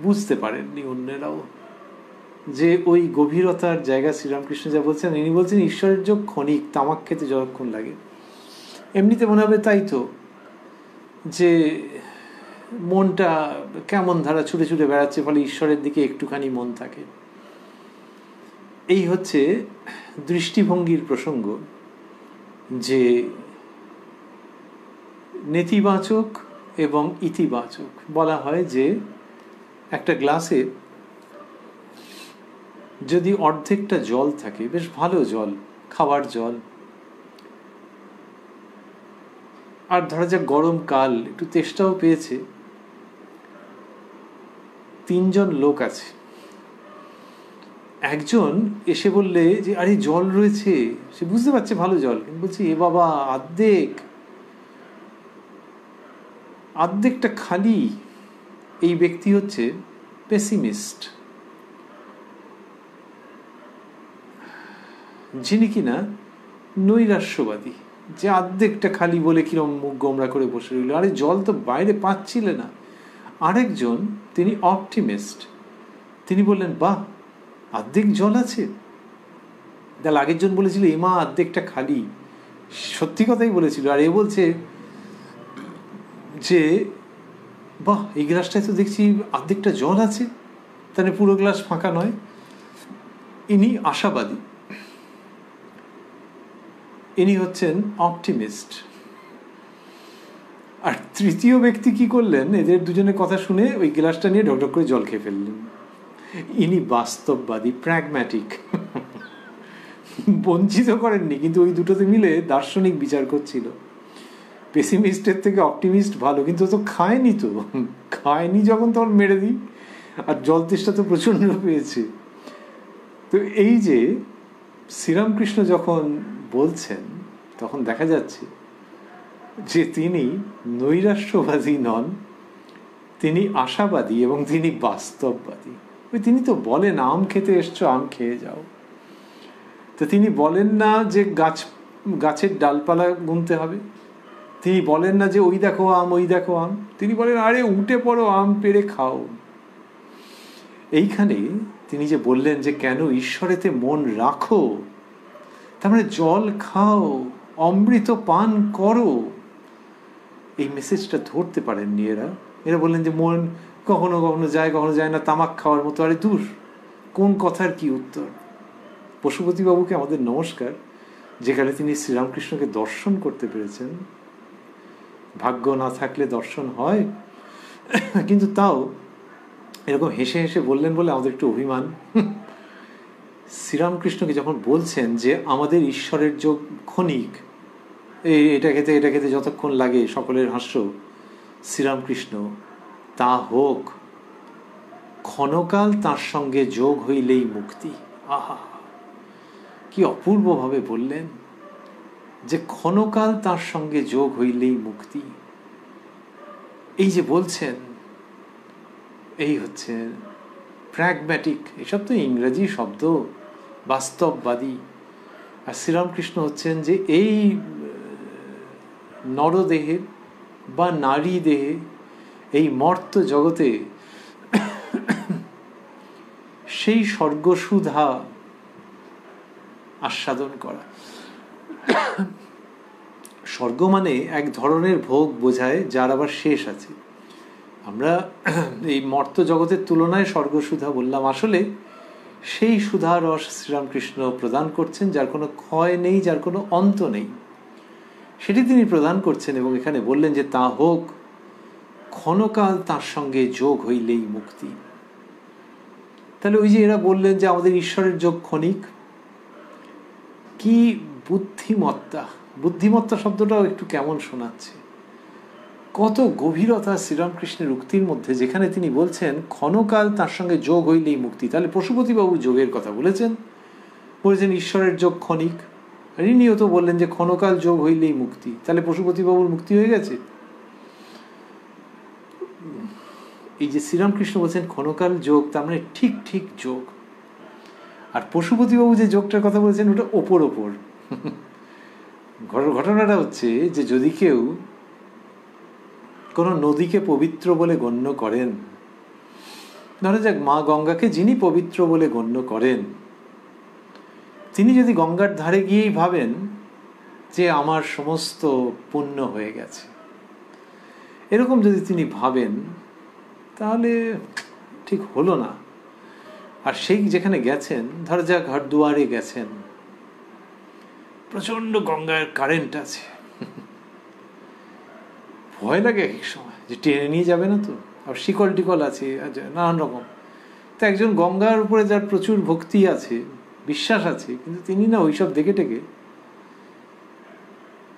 বুঝতে পারেননি অন্যেরাও যে ওই গভীরতার জায়গা শ্রীরামকৃষ্ণ যা বলছেন, ইনি বলছেন ঈশ্বরের যোগ ক্ষণিক, তামাক খেতে যতক্ষণ লাগে। এমনিতে মনে হবে তাই তো, যে মনটা কেমন ধারা ছুটে ছুটে বেড়াচ্ছে, ফলে ঈশ্বরের দিকে একটুখানি মন থাকে। এই হচ্ছে দৃষ্টিভঙ্গির প্রসঙ্গ, যে নেতিবাচক এবং ইতিবাচক। বলা হয় যে একটা গ্লাসে যদি অর্ধেকটা জল থাকে, বেশ ভালো জল, খাবার জল, আর ধরা যাক গরমকাল, একটু তেষ্টাও পেয়েছে, 3 জন লোক আছে, একজন এসে বললে যে আরে জল রয়েছে, সে বুঝতে পারছে ভালো জল, কিন্তু বলছে এ বাবা অর্ধেকটা খালি। এই ব্যক্তি হচ্ছে পেসিমিস্ট, যিনি কিনা নৈরাশ্যবাদী, যে অর্ধেকটা খালি বলে কিরম মুখ গোমরা করে বসে রইল, আরে জল তো বাইরে পাচ্ছিলে না। আরেকজন তিনি অপটিমিস্ট, তিনি বললেন বাহ অর্ধেক জল আছে। তাহলে আগের জন বলেছিল এমা অর্ধেকটা খালি, সত্যি কথাই বলেছিল। আর এ বলছে যে বাহ এই গ্লাসটায় তো দেখছি অর্ধেকটা জল আছে, তাহলে পুরো গ্লাস ফাঁকা নয়। ইনি আশাবাদী, ইনি হচ্ছেন অপটিমিস্ট। আর তৃতীয় ব্যক্তি কি করলেন, এদের দুজনের কথা শুনে ওই গ্লাসটা নিয়ে ঢকঢক করে জল খেয়ে ফেললেন। ইনি বাস্তববাদী, প্র্যাগম্যাটিক। বঞ্চিত করেননি, কিন্তু ওই দুটোতে মিলে দার্শনিক বিচার করছিল। পেসিমিস্টের থেকে অপটিমিস্ট ভালো, কিন্তু তো খায়নি, যখন তখন মেরে দিই। আর জল তেষ্টা তো প্রচণ্ড পেয়েছে। তো এই যে শ্রীরামকৃষ্ণ যখন বলছেন, তখন দেখা যাচ্ছে যে তিনি নৈরাশ্যবাদী নন, তিনি আশাবাদী এবং তিনি বাস্তববাদী। তিনি তো বলেন আম খেতে এসছো, আম খেয়ে যাও। তো তিনি বলেন না যে গাছের ডালপালা গুনতে হবে, তিনি বলেন না যে ওই দেখো আম, ওই দেখো আম, তিনি বলেন আরে উঠে পড়ো, আম পেড়ে খাও। এইখানে তিনি যে বললেন যে কেন ঈশ্বরেতে মন রাখো, তার মানে জল খাও, অমৃত পান করো, এই মেসেজটা ধরতে পারেননি এরা বললেন যে মন কখনো কখনো যায়, কখনো যায় না, তামাক খাওয়ার মতো। আরে দূর, কোন কথার কি উত্তর। পশুপতিবাবুকে আমাদের নমস্কার, যেখানে তিনি শ্রীরামকৃষ্ণকে দর্শন করতে পেরেছেন। ভাগ্য না থাকলে দর্শন হয়, কিন্তু তাও এরকম হেসে হেসে বললেন বলে আমাদের একটু অভিমান। শ্রীরামকৃষ্ণকে যখন বলছেন যে আমাদের ঈশ্বরের যোগ ক্ষণিক, এটা খেতে যতক্ষণ লাগে সকলের হাস্য, শ্রীরামকৃষ্ণ তা হোক ক্ষণকাল তার সঙ্গে যোগ হইলেই মুক্তি। আহা, কি অপূর্বভাবে বললেন যে ক্ষণকাল তার সঙ্গে যোগ হইলেই মুক্তি। এই যে বলছেন, এই হচ্ছে প্র্যাগম্যাটিক। এসব তো ইংরেজি শব্দ, বাস্তববাদী। আর শ্রীরামকৃষ্ণ হচ্ছেন যে এই নরদেহে বা নারী দেহে, এই মর্ত জগতে সেই স্বর্গসুধা আস্বাদন করা। স্বর্গ মানে এক ধরনের ভোগ বোঝায়, যার আবার শেষ আছে। আমরা এই মর্ত জগতের তুলনায় স্বর্গসুধা বললাম, আসলে সেই সুধা রস শ্রীরামকৃষ্ণ প্রদান করছেন, যার কোনো ক্ষয় নেই, যার কোনো অন্ত নেই, সেটি তিনি প্রদান করছেন। এবং এখানে বললেন যে তা হোক ক্ষণকাল তার সঙ্গে যোগ হইলেই মুক্তি। তাহলে ওই যে এরা বললেন যে আমাদের ঈশ্বরের যোগ ক্ষণিক, কি বুদ্ধিমত্তা। বুদ্ধিমত্তা শব্দটাও একটু কেমন শোনাচ্ছে। কত গভীরতা শ্রীরামকৃষ্ণের উক্তির মধ্যে, যেখানে তিনি বলছেন ক্ষণকাল তার সঙ্গে যোগ হইলেই মুক্তি। তাহলে পশুপতিবাবু যোগের কথা বলেছেন ঈশ্বরের যোগ ক্ষণিক, আর ইনিও তো বললেন যে ক্ষণকাল যোগ হইলেই মুক্তি। তাহলে পশুপতিবাবুর মুক্তি হয়ে গেছে। এই যে শ্রীরামকৃষ্ণ বলছেন ক্ষণকাল যোগ, তার মানে ঠিক ঠিক যোগ। আর পশুপতিবাবু যে যোগটার কথা বলেছেন ওটা ওপর ওপর। ঘটনাটা হচ্ছে যে যদি কেউ কোনো নদীকে পবিত্র বলে গণ্য করেন, ধরা যাক মা গঙ্গাকে যিনি পবিত্র বলে গণ্য করেন, তিনি যদি গঙ্গার ধারে গিয়েই ভাবেন যে আমার সমস্ত পুণ্য হয়ে গেছে, এরকম যদি তিনি ভাবেন, তাহলে ঠিক হলো না। আর সেই যেখানে গেছেন, ধরা যাক হরিদ্বারে গেছেন, প্রচন্ড গঙ্গার কারেন্ট আছে, ভয় লাগে এক সময় যে টেনে নিয়ে যাবে না তো, আর শিকল টিকল আছে, নানান রকম। তো একজন গঙ্গার উপরে যার প্রচুর ভক্তি আছে, বিশ্বাস আছে, কিন্তু তিনি না ওইসব দেখে টেকে,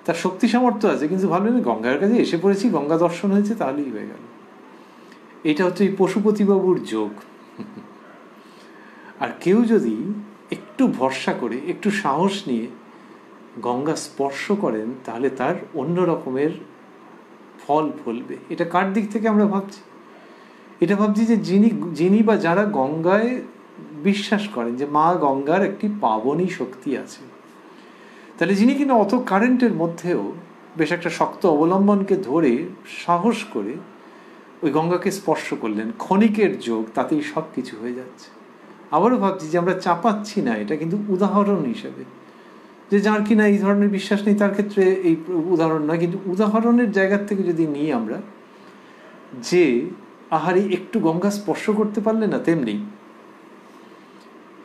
তার শক্তি সামর্থ্য আছে, কিন্তু ভাবলেন গঙ্গার কাছে এসে পড়েছি, গঙ্গা দর্শন হয়েছে, তাহলেই হয়ে গেল। এটা হচ্ছে এই পশুপতিবাবুর যোগ। আর কেউ যদি একটু ভরসা করে, একটু সাহস নিয়ে গঙ্গা স্পর্শ করেন, তাহলে তার অন্য রকমের ফল ফলবে। এটা কার দিক থেকে আমরা ভাবছি? এটা ভাবছি যে যিনি বা যারা গঙ্গায় বিশ্বাস করেন যে মা গঙ্গার একটি পাবনী শক্তি আছে, তাহলে যিনি কিনা অত কারেন্টের মধ্যেও বেশ একটা শক্ত অবলম্বনকে ধরে সাহস করে ওই গঙ্গাকে স্পর্শ করলেন, ক্ষণিকের যোগ, তাতেই সব কিছু হয়ে যাচ্ছে। আবারও ভাবছি যে আমরা চাপাচ্ছি না, এটা কিন্তু উদাহরণ হিসেবে, যে যার কিনা এই ধরনের বিশ্বাস নেই তার ক্ষেত্রে এই উদাহরণ নয়, কিন্তু উদাহরণের জায়গার থেকে যদি নিই আমরা, যে আহারে একটু গঙ্গা স্পর্শ করতে পারলে না, তেমনি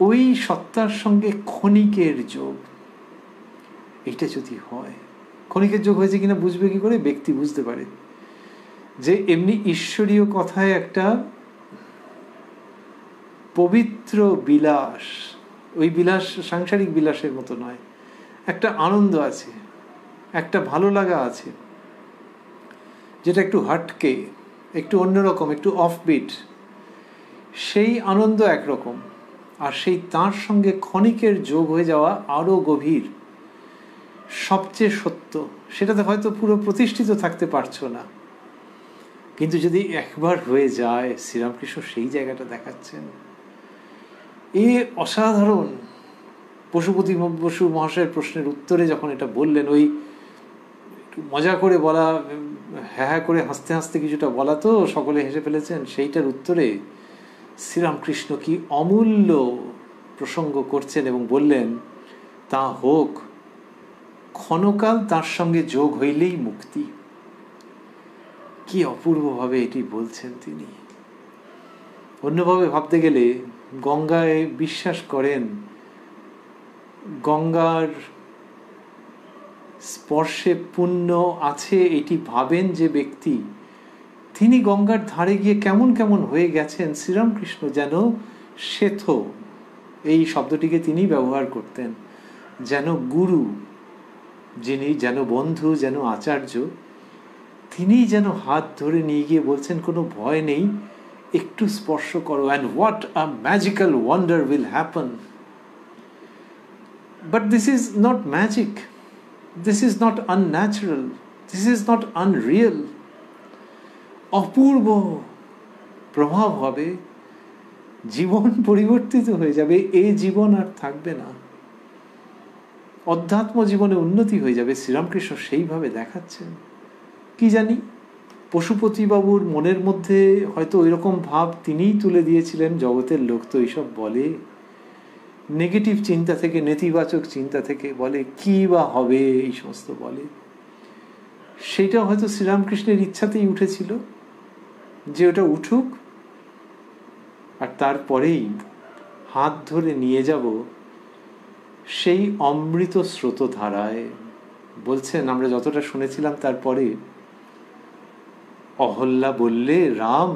ওই সত্তার সঙ্গে ক্ষণিকের যোগ, এইটা যদি হয়, ক্ষণিকের যোগ হয়েছে কিনা বুঝবে কি করে? ব্যক্তি বুঝতে পারে যে এমনি ঈশ্বরীয় কথায় একটা পবিত্র বিলাস, ওই বিলাস সাংসারিক বিলাসের মতো নয়, একটা আনন্দ আছে, একটা ভালো লাগা আছে, যেটা একটু হাটকে, একটু অন্যরকম, একটু অফবিট। সেই আনন্দ একরকম, আর সেই তার সঙ্গে ক্ষণিকের যোগ হয়ে যাওয়া আরো গভীর, সবচেয়ে সত্য। সেটাতে হয়তো পুরো প্রতিষ্ঠিত থাকতে পারছো না, কিন্তু যদি একবার হয়ে যায়, শ্রীরামকৃষ্ণ সেই জায়গাটা দেখাচ্ছেন। এ অসাধারণ। পশুপতি বসু মহাশয়ের প্রশ্নের উত্তরে যখন এটা বললেন, ওই একটু মজা করে বলা, হ্যাঁ করে হাসতে হাসতে কিছুটা বলা, তো সকলে হেসে ফেলেছেন, সেইটার উত্তরে শ্রীরামকৃষ্ণ কি অমূল্য প্রসঙ্গ করছেন এবং বললেন, তা হোক, ক্ষণকাল তার সঙ্গে যোগ হইলেই মুক্তি। কি অপূর্বভাবে এটি বলছেন তিনি। অন্যভাবে ভাবতে গেলে, গঙ্গায় বিশ্বাস করেন, গঙ্গার স্পর্শে পুণ্য আছে এটি ভাবেন যে ব্যক্তি, তিনি গঙ্গার ধারে গিয়ে কেমন কেমন হয়ে গেছেন। শ্রীরামকৃষ্ণ যেন শেথ, এই শব্দটিকে তিনি ব্যবহার করতেন, যেন গুরু, যিনি যেন বন্ধু, যেন আচার্য, তিনি যেন হাত ধরে নিয়ে গিয়ে বলছেন কোনো ভয় নেই, একটু স্পর্শ করো, and what a magical wonder will happen. But this is not magic, this is not unnatural, this is not unreal. অপূর্ব প্রভাব হবে, জীবন পরিবর্তিত হয়ে যাবে, এই জীবন আর থাকবে না, অধ্যাত্ম জীবনে উন্নতি হয়ে যাবে। শ্রীরামকৃষ্ণ সেইভাবে দেখাচ্ছেন। কি জানি পশুপতিবাবুর মনের মধ্যে হয়তো ওইরকম ভাব তিনিই তুলে দিয়েছিলেন। জগতের লোক তো এইসব বলে, নেগেটিভ চিন্তা থেকে, নেতিবাচক চিন্তা থেকে বলে, কি বা হবে এই সমস্ত বলে। সেটা হয়তো শ্রীরামকৃষ্ণের ইচ্ছাতেই উঠেছিল যে ওটা উঠুক, আর তারপরেই হাত ধরে নিয়ে যাব সেই অমৃত স্রোতধারায়। বলছেন, আমরা যতটা শুনেছিলাম তারপরে, অহল্যা বললে রাম,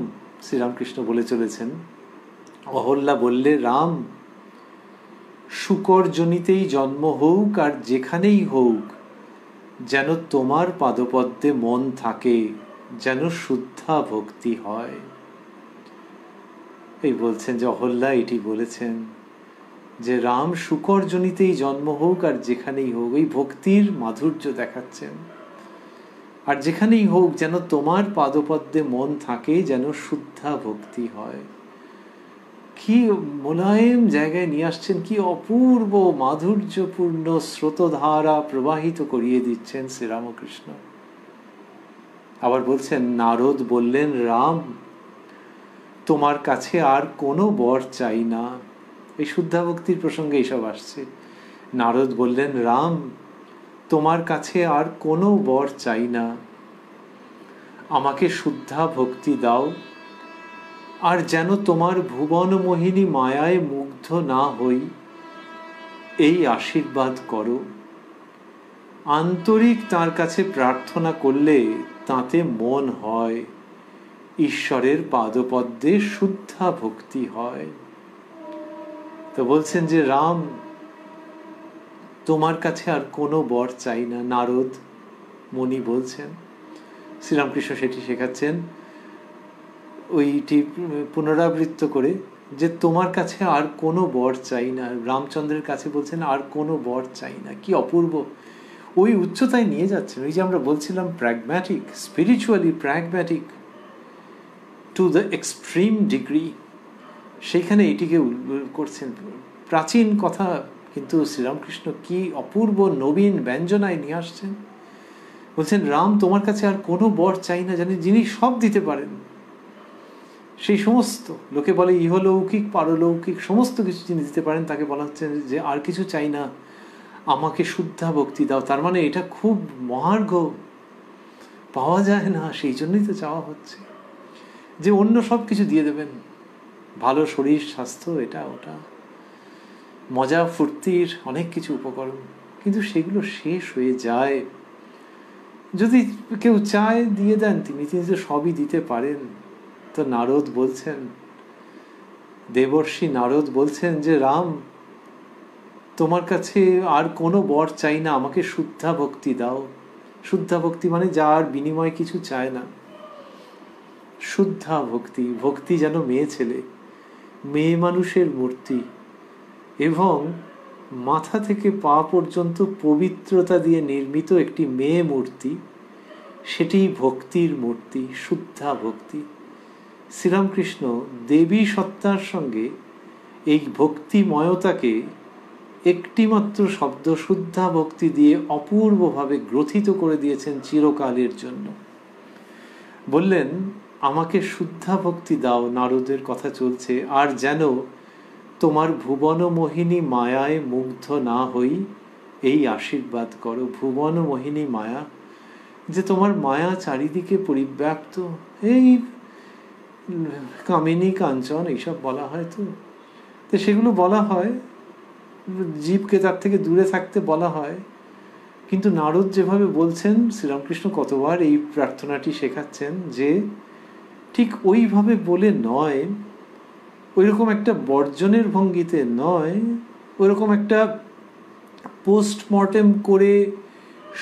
শ্রীরামকৃষ্ণ বলে চলেছেন, অহল্যা বললে রাম, শুকর জনিতেই জন্ম হোক আর যেখানেই হোক, যেন তোমার পাদপদ্মে মন থাকে, যেন শুদ্ধা ভক্তি হয়। এই বলছেন যে অহল্যা এটি বলেছেন যে রাম শুকরজনিতেই জন্ম হোক আর যেখানেই হোক, এই ভক্তির মাধুর্য দেখাচ্ছেন। আর যেখানেই হোক যেন তোমার পাদপদ্মে মন থাকে, যেন শুদ্ধা ভক্তি হয়। কি মোলায়েম জায়গায় নিয়ে আসছেন, কি অপূর্ব মাধুর্যপূর্ণ স্রোতধারা প্রবাহিত করিয়ে দিচ্ছেন শ্রীরামকৃষ্ণ। আবার বলছেন, নারদ বললেন, রাম তোমার কাছে আর কোনো বর চাই না। এই শুদ্ধা ভক্তির প্রসঙ্গে এইসব আসছে। নারদ বললেন, রাম তোমার কাছে আর কোনো বর চাই না, আমাকে শুদ্ধা ভক্তি দাও, আর যেন তোমার ভুবন মোহিনী মায়ায় মুগ্ধ না হই, এই আশীর্বাদ করো। আন্তরিক তার কাছে প্রার্থনা করলে তাতে মন হয়, ঈশ্বরের পাদপদ্মে শুদ্ধা ভক্তি হয়। তো বলছেন যে রাম তোমার কাছে আর কোনো বর চাই না। নারদ মুনি বলছেন, শ্রীরামকৃষ্ণ সেটি শেখাচ্ছেন ওইটি পুনরাবৃত্ত করে, যে তোমার কাছে আর কোনো বর চাই না। রামচন্দ্রের কাছে বলছেন আর কোনো বর চাই না। কি অপূর্ব ওই উচ্চতায় নিয়ে যাচ্ছেন। ওই যে আমরা বলছিলাম pragmatic, spiritually pragmatic to the extreme degree, সেখানে এটিকে করছেন। প্রাচীন কথা, কিন্তু শ্রীরামকৃষ্ণ কি অপূর্ব নবীন ব্যঞ্জনায় নিয়ে আসছেন। বলছেন, রাম তোমার কাছে আর কোনো বর চাই না, জানি যিনি সব দিতে পারেন। সেই সমস্ত লোকে বলে ইহলৌকিক পারলৌকিক সমস্ত কিছু যিনি দিতে পারেন, তাকে বলা হচ্ছে যে আর কিছু চাই না, আমাকে শুদ্ধা ভক্তি দাও। তার মানে এটা খুব মহার্ঘ, পাওয়া যায় না, সেই জন্যই তো চাওয়া হচ্ছে যে অন্য সব কিছু দিয়ে দেবেন, ভালো শরীর স্বাস্থ্য, এটা ওটা, মজা ফুর্তির অনেক কিছু উপকরণ, কিন্তু সেগুলো শেষ হয়ে যায়। যদি কেউ চায় দিয়ে দেন, তিনি তো সবই দিতে পারেন। তো নারদ বলছেন, দেবর্ষি নারদ বলছেন যে রাম তোমার কাছে আর কোনো বর চাই না, আমাকে শুদ্ধা ভক্তি দাও। শুদ্ধা ভক্তি মানে যার বিনিময়ে কিছু চায় না। শুদ্ধা ভক্তি, ভক্তি যেন মেয়ে ছেলে, মেয়ে মানুষের মূর্তি, এবং মাথা থেকে পা পর্যন্ত পবিত্রতা দিয়ে নির্মিত একটি মেয়ে মূর্তি, সেটি ভক্তির মূর্তি, শুদ্ধা ভক্তি। শ্রীরামকৃষ্ণ দেবী সত্তার সঙ্গে এই ভক্তিময়তাকে একটিমাত্র শব্দ শুদ্ধা ভক্তি দিয়ে অপূর্বভাবে গ্রথিত করে দিয়েছেন চিরকালের জন্য। বললেন, আমাকে শুদ্ধা ভক্তি দাও, নারদের কথা চলছে, আর যেন তোমার ভুবন মোহিনী মায়ায় মুগ্ধ না হই, এই আশীর্বাদ করো। ভুবন মোহিনী মায়া, যে তোমার মায়া চারিদিকে পরিব্যাপ্ত, এই কামিনী কাঞ্চন এইসব বলা হয়। তো সেগুলো বলা হয়, জীবকে তার থেকে দূরে থাকতে বলা হয়, কিন্তু নারদ যেভাবে বলছেন, শ্রীরামকৃষ্ণ কতবার এই প্রার্থনাটি শেখাচ্ছেন যে ঠিক ওইভাবে বলে নয়, ওইরকম একটা বর্জনের ভঙ্গিতে নয়, ওইরকম একটা পোস্টমর্টেম করে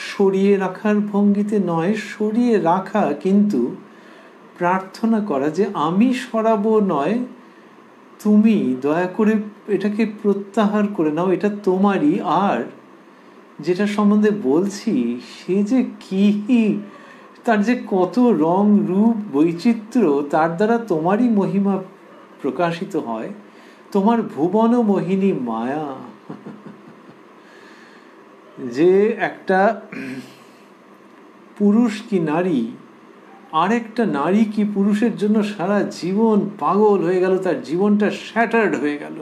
সরিয়ে রাখার ভঙ্গিতে নয়, সরিয়ে রাখা কিন্তু প্রার্থনা করা যে আমি সরাবো নয়, তুমি দয়া করে এটাকে প্রত্যাহার করে নাও, এটা তোমারই। আর যেটা সম্বন্ধে বলছি সে যে কি, তার যে কত রং রূপ বৈচিত্র্য, তার দ্বারা তোমারই মহিমা প্রকাশিত হয়, তোমার ভুবন মোহিনী মায়া। যে একটা পুরুষ কি নারী, আরেকটা নারী কি পুরুষের জন্য সারা জীবন পাগল হয়ে গেল, তার জীবনটা শ্যাটার্ড হয়ে গেল,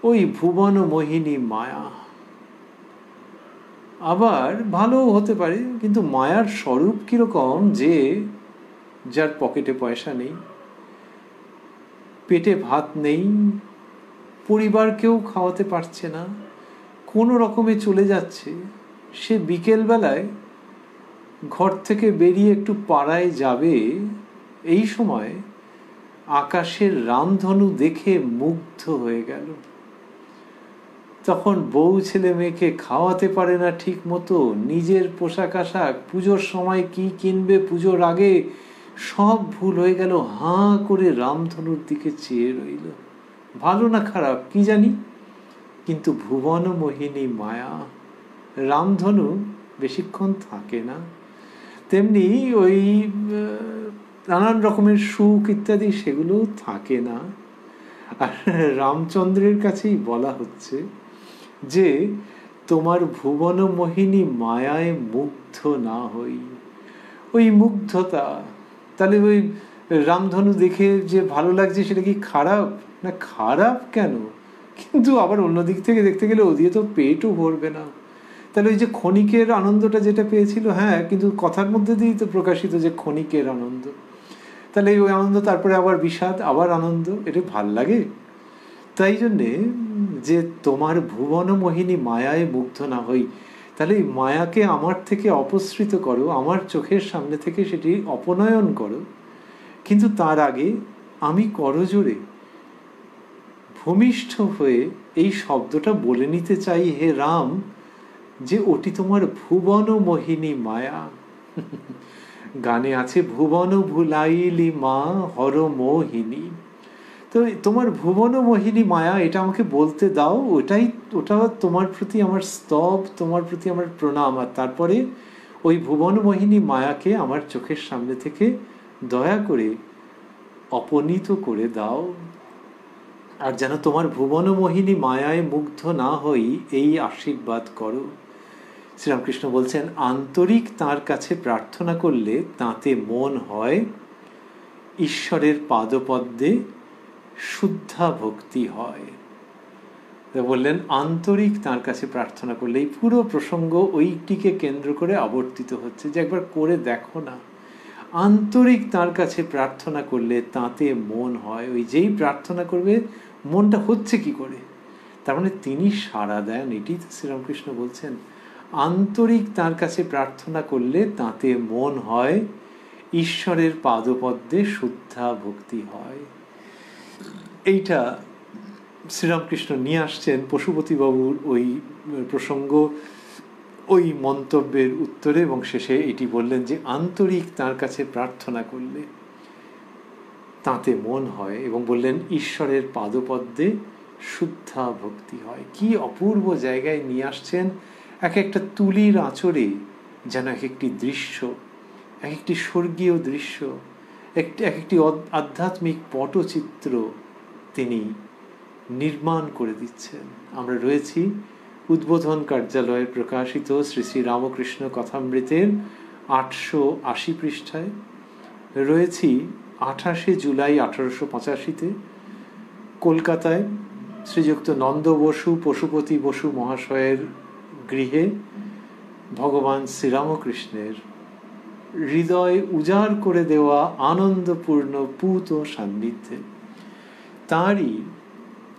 ওই ভুবন মোহিনী মায়া। আবার ভালো হতে পারে, কিন্তু মায়ার স্বরূপ কিরকম, যে যার পকেটে পয়সা নেই, পেটে ভাত নেই, পরিবারকেও খাওয়াতে পারছে না, কোনো রকমে চলে যাচ্ছে, সে বিকেলবেলায় ঘর থেকে বেরিয়ে একটু পাড়ায় যাবে, এই সময় আকাশের রামধনু দেখে মুগ্ধ হয়ে গেল। তখন বউ ছেলে মেয়েকে খাওয়াতে পারে না ঠিক মতো, নিজের পোশাক আশাক, পুজোর সময় কি কিনবে পুজোর আগে সব ভুল হয়ে গেল, হাঁ করে রামধনুর দিকে চেয়ে রইল। ভালো না খারাপ কি জানি, কিন্তু ভুবন মোহিনী মায়া, রামধনু বেশিক্ষণ থাকে না। তেমনি ওই নানান রকমের সুখ ইত্যাদি সেগুলো থাকে না। আর রামচন্দ্রের কাছেই বলা হচ্ছে যে তোমার ভুবন মোহিনী মায়ায় মুগ্ধ না হই। ওই মুগ্ধতা, তাহলে ওই রামধনু দেখে যে ভালো লাগছে সেটা কি খারাপ? না, খারাপ কেন, কিন্তু আবার অন্যদিক থেকে দেখতে গেলে ও দিয়ে তো পেটও ভরবে না। তাহলে ওই যে ক্ষণিকের আনন্দটা যেটা পেয়েছিল, হ্যাঁ, কিন্তু কথার মধ্যে দিয়েই তো প্রকাশিত যে ক্ষণিকের আনন্দ, তাহলে ওই আনন্দ তারপরে আবার বিষাদ, আবার আনন্দ, এটা ভাল লাগে? তাই জন্যে যে তোমার ভুবন মোহিনী মায়ায় মুগ্ধ না হই, তাহলে এই মায়াকে আমার থেকে অপসৃত করো, আমার চোখের সামনে থেকে সেটি অপনয়ন করো, কিন্তু তার আগে আমি করজোড়ে ভূমিষ্ঠ হয়ে এই শব্দটা বলে নিতে চাই, হে রাম, যে ওটি তোমার ভুবন মোহিনী মায়া। গানে আছে ভুবন ভুলাইলি মা হর মোহিনী। তো তোমার ভুবন মোহিনী মায়া, এটা আমাকে বলতে দাও, ওটা তোমার প্রতি আমার স্তব, তোমার প্রতি আমার প্রণাম। আর তারপরে ওই ভুবন মোহিনী মায়াকে আমার চোখের সামনে থেকে দয়া করে অপনীত করে দাও, আর যেন তোমার ভুবন মোহিনী মায়ায় মুগ্ধ না হই এই আশীর্বাদ করো। শ্রীরামকৃষ্ণ বলছেন, আন্তরিক তার কাছে প্রার্থনা করলে তাতে মন হয় ঈশ্বরের পাদপদ্মে শুদ্ধা ভক্তি হয়। বললেন আন্তরিক তার কাছে প্রার্থনা করলে, এই পুরো প্রসঙ্গ ওইটিকে কেন্দ্র করে আবর্তিত হচ্ছে, যে একবার করে দেখো না। আন্তরিক তার কাছে প্রার্থনা করলে তাতে মন হয়, ওই যেই প্রার্থনা করবে মনটা হচ্ছে কি করে, তার মানে তিনি সাড়া দেন। এটি তো শ্রীরামকৃষ্ণ বলছেন, আন্তরিক তার কাছে প্রার্থনা করলে তাতে মন হয় ঈশ্বরের পাদপদ্মে শুদ্ধা ভক্তি হয়। এইটা শ্রীরামকৃষ্ণ নিয়ে আসছেন পশুপতিবাবুর ওই প্রসঙ্গ, ওই মন্তব্যের উত্তরে, এবং শেষে এটি বললেন যে আন্তরিক তার কাছে প্রার্থনা করলে তাতে মন হয়, এবং বললেন ঈশ্বরের পাদপদ্মে শুদ্ধা ভক্তি হয়। কি অপূর্ব জায়গায় নিয়ে আসছেন, এক একটা তুলির আঁচড়ে যেন এক একটি দৃশ্য, এক একটি স্বর্গীয় দৃশ্য, এক একটি আধ্যাত্মিক পটচিত্র তিনি নির্মাণ করে দিচ্ছেন। আমরা রয়েছি উদ্বোধন কার্যালয়ের প্রকাশিত শ্রী শ্রী রামকৃষ্ণ কথামৃতের 880 পৃষ্ঠায়, রয়েছি 28 জুলাই 1885-তে কলকাতায় শ্রীযুক্ত নন্দ বসু পশুপতি বসু মহাশয়ের গৃহে ভগবান শ্রীরামকৃষ্ণের হৃদয় উজাড় করে দেওয়া আনন্দপূর্ণ পূত সান্নিধ্যে তাঁরই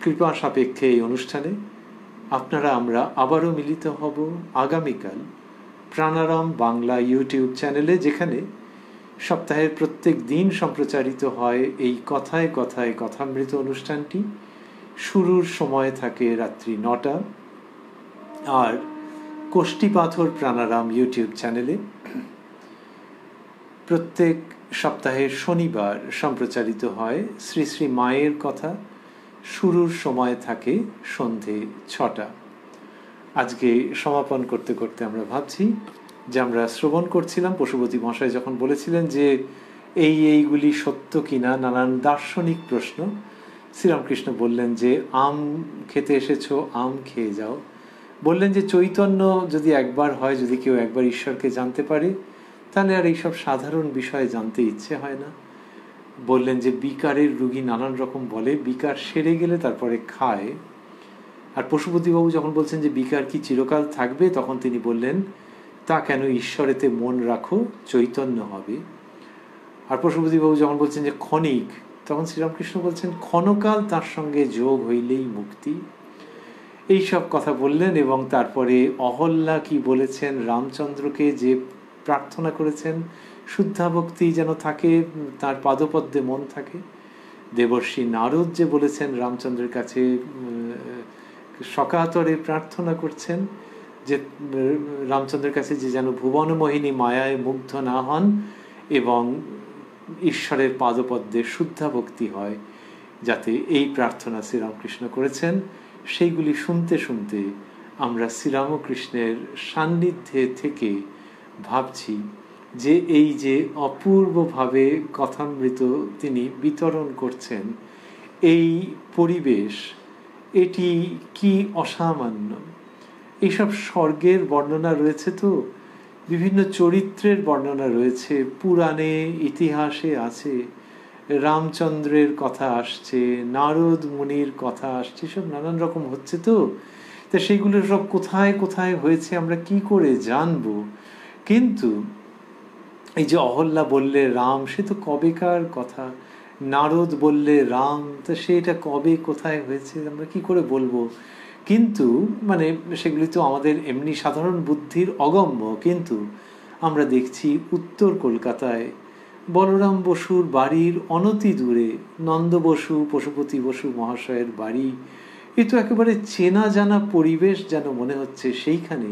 কৃপা সাপেক্ষে এই অনুষ্ঠানে আপনারা আমরা আবারও মিলিত হব আগামীকাল প্রাণারাম বাংলা ইউটিউব চ্যানেলে, যেখানে সপ্তাহের প্রত্যেক দিন সম্প্রচারিত হয় এই কথায় কথায় কথামৃত অনুষ্ঠানটি। শুরুর সময় থাকে রাত্রি 9টা, আর কোষ্ঠীপাথর প্রাণারাম ইউটিউব চ্যানেলে প্রত্যেক সপ্তাহের শনিবার সম্প্রচারিত হয় শ্রী শ্রী মায়ের কথা। শুরুর সময় থাকে সন্ধে 6টা। আজকে সমাপন করতে করতে আমরা ভাবছি যে আমরা শ্রবণ করছিলাম পশুপতি মহাশয় যখন বলেছিলেন যে এইগুলি সত্য কিনা, নানান দার্শনিক প্রশ্ন। শ্রীরামকৃষ্ণ বললেন যে আম খেতে এসেছো, আম খেয়ে যাও। বললেন যে চৈতন্য যদি একবার হয়, যদি কেউ একবার ঈশ্বরকে জানতে পারে, তাহলে আর এইসব সাধারণ বিষয়ে জানতে ইচ্ছে হয় না। বললেন যে বিকারের রুগী নানান রকম বলে, বিকার সেরে গেলে তারপরে খায়। আর পশুপতিবাবু যখন বলছেন যে বিকার কি চিরকাল থাকবে, তখন তিনি বললেন তা কেন, ঈশ্বরেতে মন রাখো, চৈতন্য হবে। আর পশুপতিবাবু যখন বলছেন যে ক্ষণিক, তখন শ্রীরামকৃষ্ণ বলছেন ক্ষণকাল তার সঙ্গে যোগ হইলেই মুক্তি। এইসব কথা বললেন, এবং তারপরে অহল্যা কি বলেছেন রামচন্দ্রকে, যে প্রার্থনা করেছেন শুদ্ধা ভক্তি যেন থাকে, তার পাদপদ্মে মন থাকে। দেবর্ষি নারদ যে বলেছেন রামচন্দ্রের কাছে সকাতরে প্রার্থনা করছেন যে রামচন্দ্রের কাছে যে যেন ভুবনমোহিনী মায়ায় মুগ্ধ না হন এবং ঈশ্বরের পাদপদ্মে শুদ্ধা ভক্তি হয়, যাতে এই প্রার্থনা শ্রীরামকৃষ্ণ করেছেন। সেইগুলি শুনতে শুনতে আমরা শ্রীরামকৃষ্ণের সান্নিধ্যে থেকে ভাবছি যে এই যে অপূর্বভাবে কথামৃত তিনি বিতরণ করছেন, এই পরিবেশ, এটি কি অসামান্য। এইসব স্বর্গের বর্ণনা রয়েছে, তো বিভিন্ন চরিত্রের বর্ণনা রয়েছে, পুরাণে ইতিহাসে আছে, রামচন্দ্রের কথা আসছে, নারদ মুনির কথা আসছে, সব নানান রকম হচ্ছে। তো সেগুলো সব কোথায় কোথায় হয়েছে আমরা কি করে জানবো? কিন্তু এই যে অহল্যা বললে রাম, সে তো কবেকার কথা। নারদ বললে রাম, তা সেটা কবে কোথায় হয়েছে আমরা কি করে বলবো? কিন্তু মানে সেগুলি তো আমাদের এমনি সাধারণ বুদ্ধির অগম্য। কিন্তু আমরা দেখছি উত্তর কলকাতায় বলরাম বসুর বাড়ির অনতি দূরে নন্দ বসু, পশুপতি বসু মহাশয়ের বাড়ি। এ তো একেবারে চেনা জানা পরিবেশ, যেন মনে হচ্ছে সেইখানে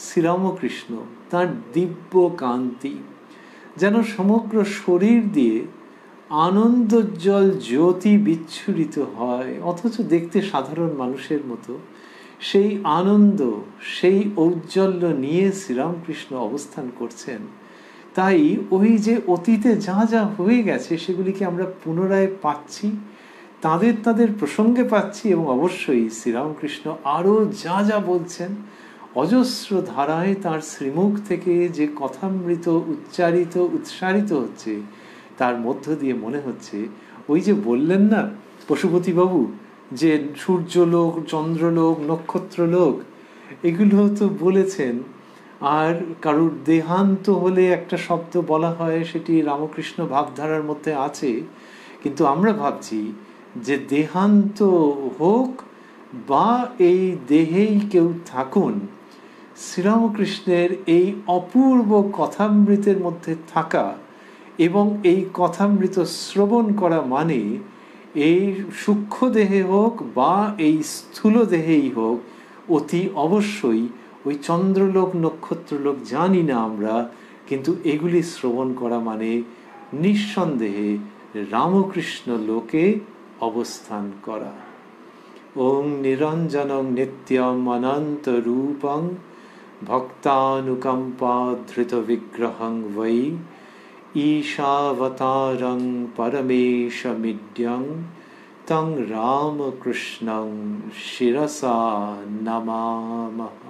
শ্রীরামকৃষ্ণ তাঁর দিব্য কান্তি যেন সমগ্র শরীর দিয়ে আনন্দোজ্জ্বল জ্যোতি বিচ্ছুরিত হয়, অথচ দেখতে সাধারণ মানুষের মতো। সেই আনন্দ, সেই ঔজ্জ্বল্য নিয়ে শ্রীরামকৃষ্ণ অবস্থান করছেন। তাই ওই যে অতীতে যা যা হয়ে গেছে সেগুলিকে আমরা পুনরায় পাচ্ছি, তাদের প্রসঙ্গে পাচ্ছি, এবং অবশ্যই শ্রীরামকৃষ্ণ আরও যা যা বলছেন, অজস্র ধারায় তার শ্রীমুখ থেকে যে কথামৃত উচ্চারিত উৎসারিত হচ্ছে, তার মধ্য দিয়ে মনে হচ্ছে ওই যে বললেন না পশুপতিবাবু যে সূর্যলোক, চন্দ্রলোক, নক্ষত্রলোক, এগুলো তো বলেছেন। আর কারুর দেহান্ত হলে একটা শব্দ বলা হয়, সেটি রামকৃষ্ণ ভাবধারার মধ্যে আছে। কিন্তু আমরা ভাবছি যে দেহান্ত হোক বা এই দেহেই কেউ থাকুন, শ্রীরামকৃষ্ণের এই অপূর্ব কথামৃতের মধ্যে থাকা এবং এই কথামৃত শ্রবণ করা মানে এই সূক্ষ্ম দেহে হোক বা এই স্থূল দেহেই হোক, অতি অবশ্যই ওই চন্দ্রলোক নক্ষত্রলোক জানি না আমরা, কিন্তু এগুলি শ্রবণ করা মানে নিঃসন্দেহে রামকৃষ্ণ লোকে অবস্থান করা। ওং নিরঞ্জনং নিত্যম অনন্ত রূপং ভক্তানুকম্পা ধৃত বিগ্রহং বৈ ঈশাবতারং পরমেশমিড্যং তং রামকৃষ্ণং শিরসা নমামঃ।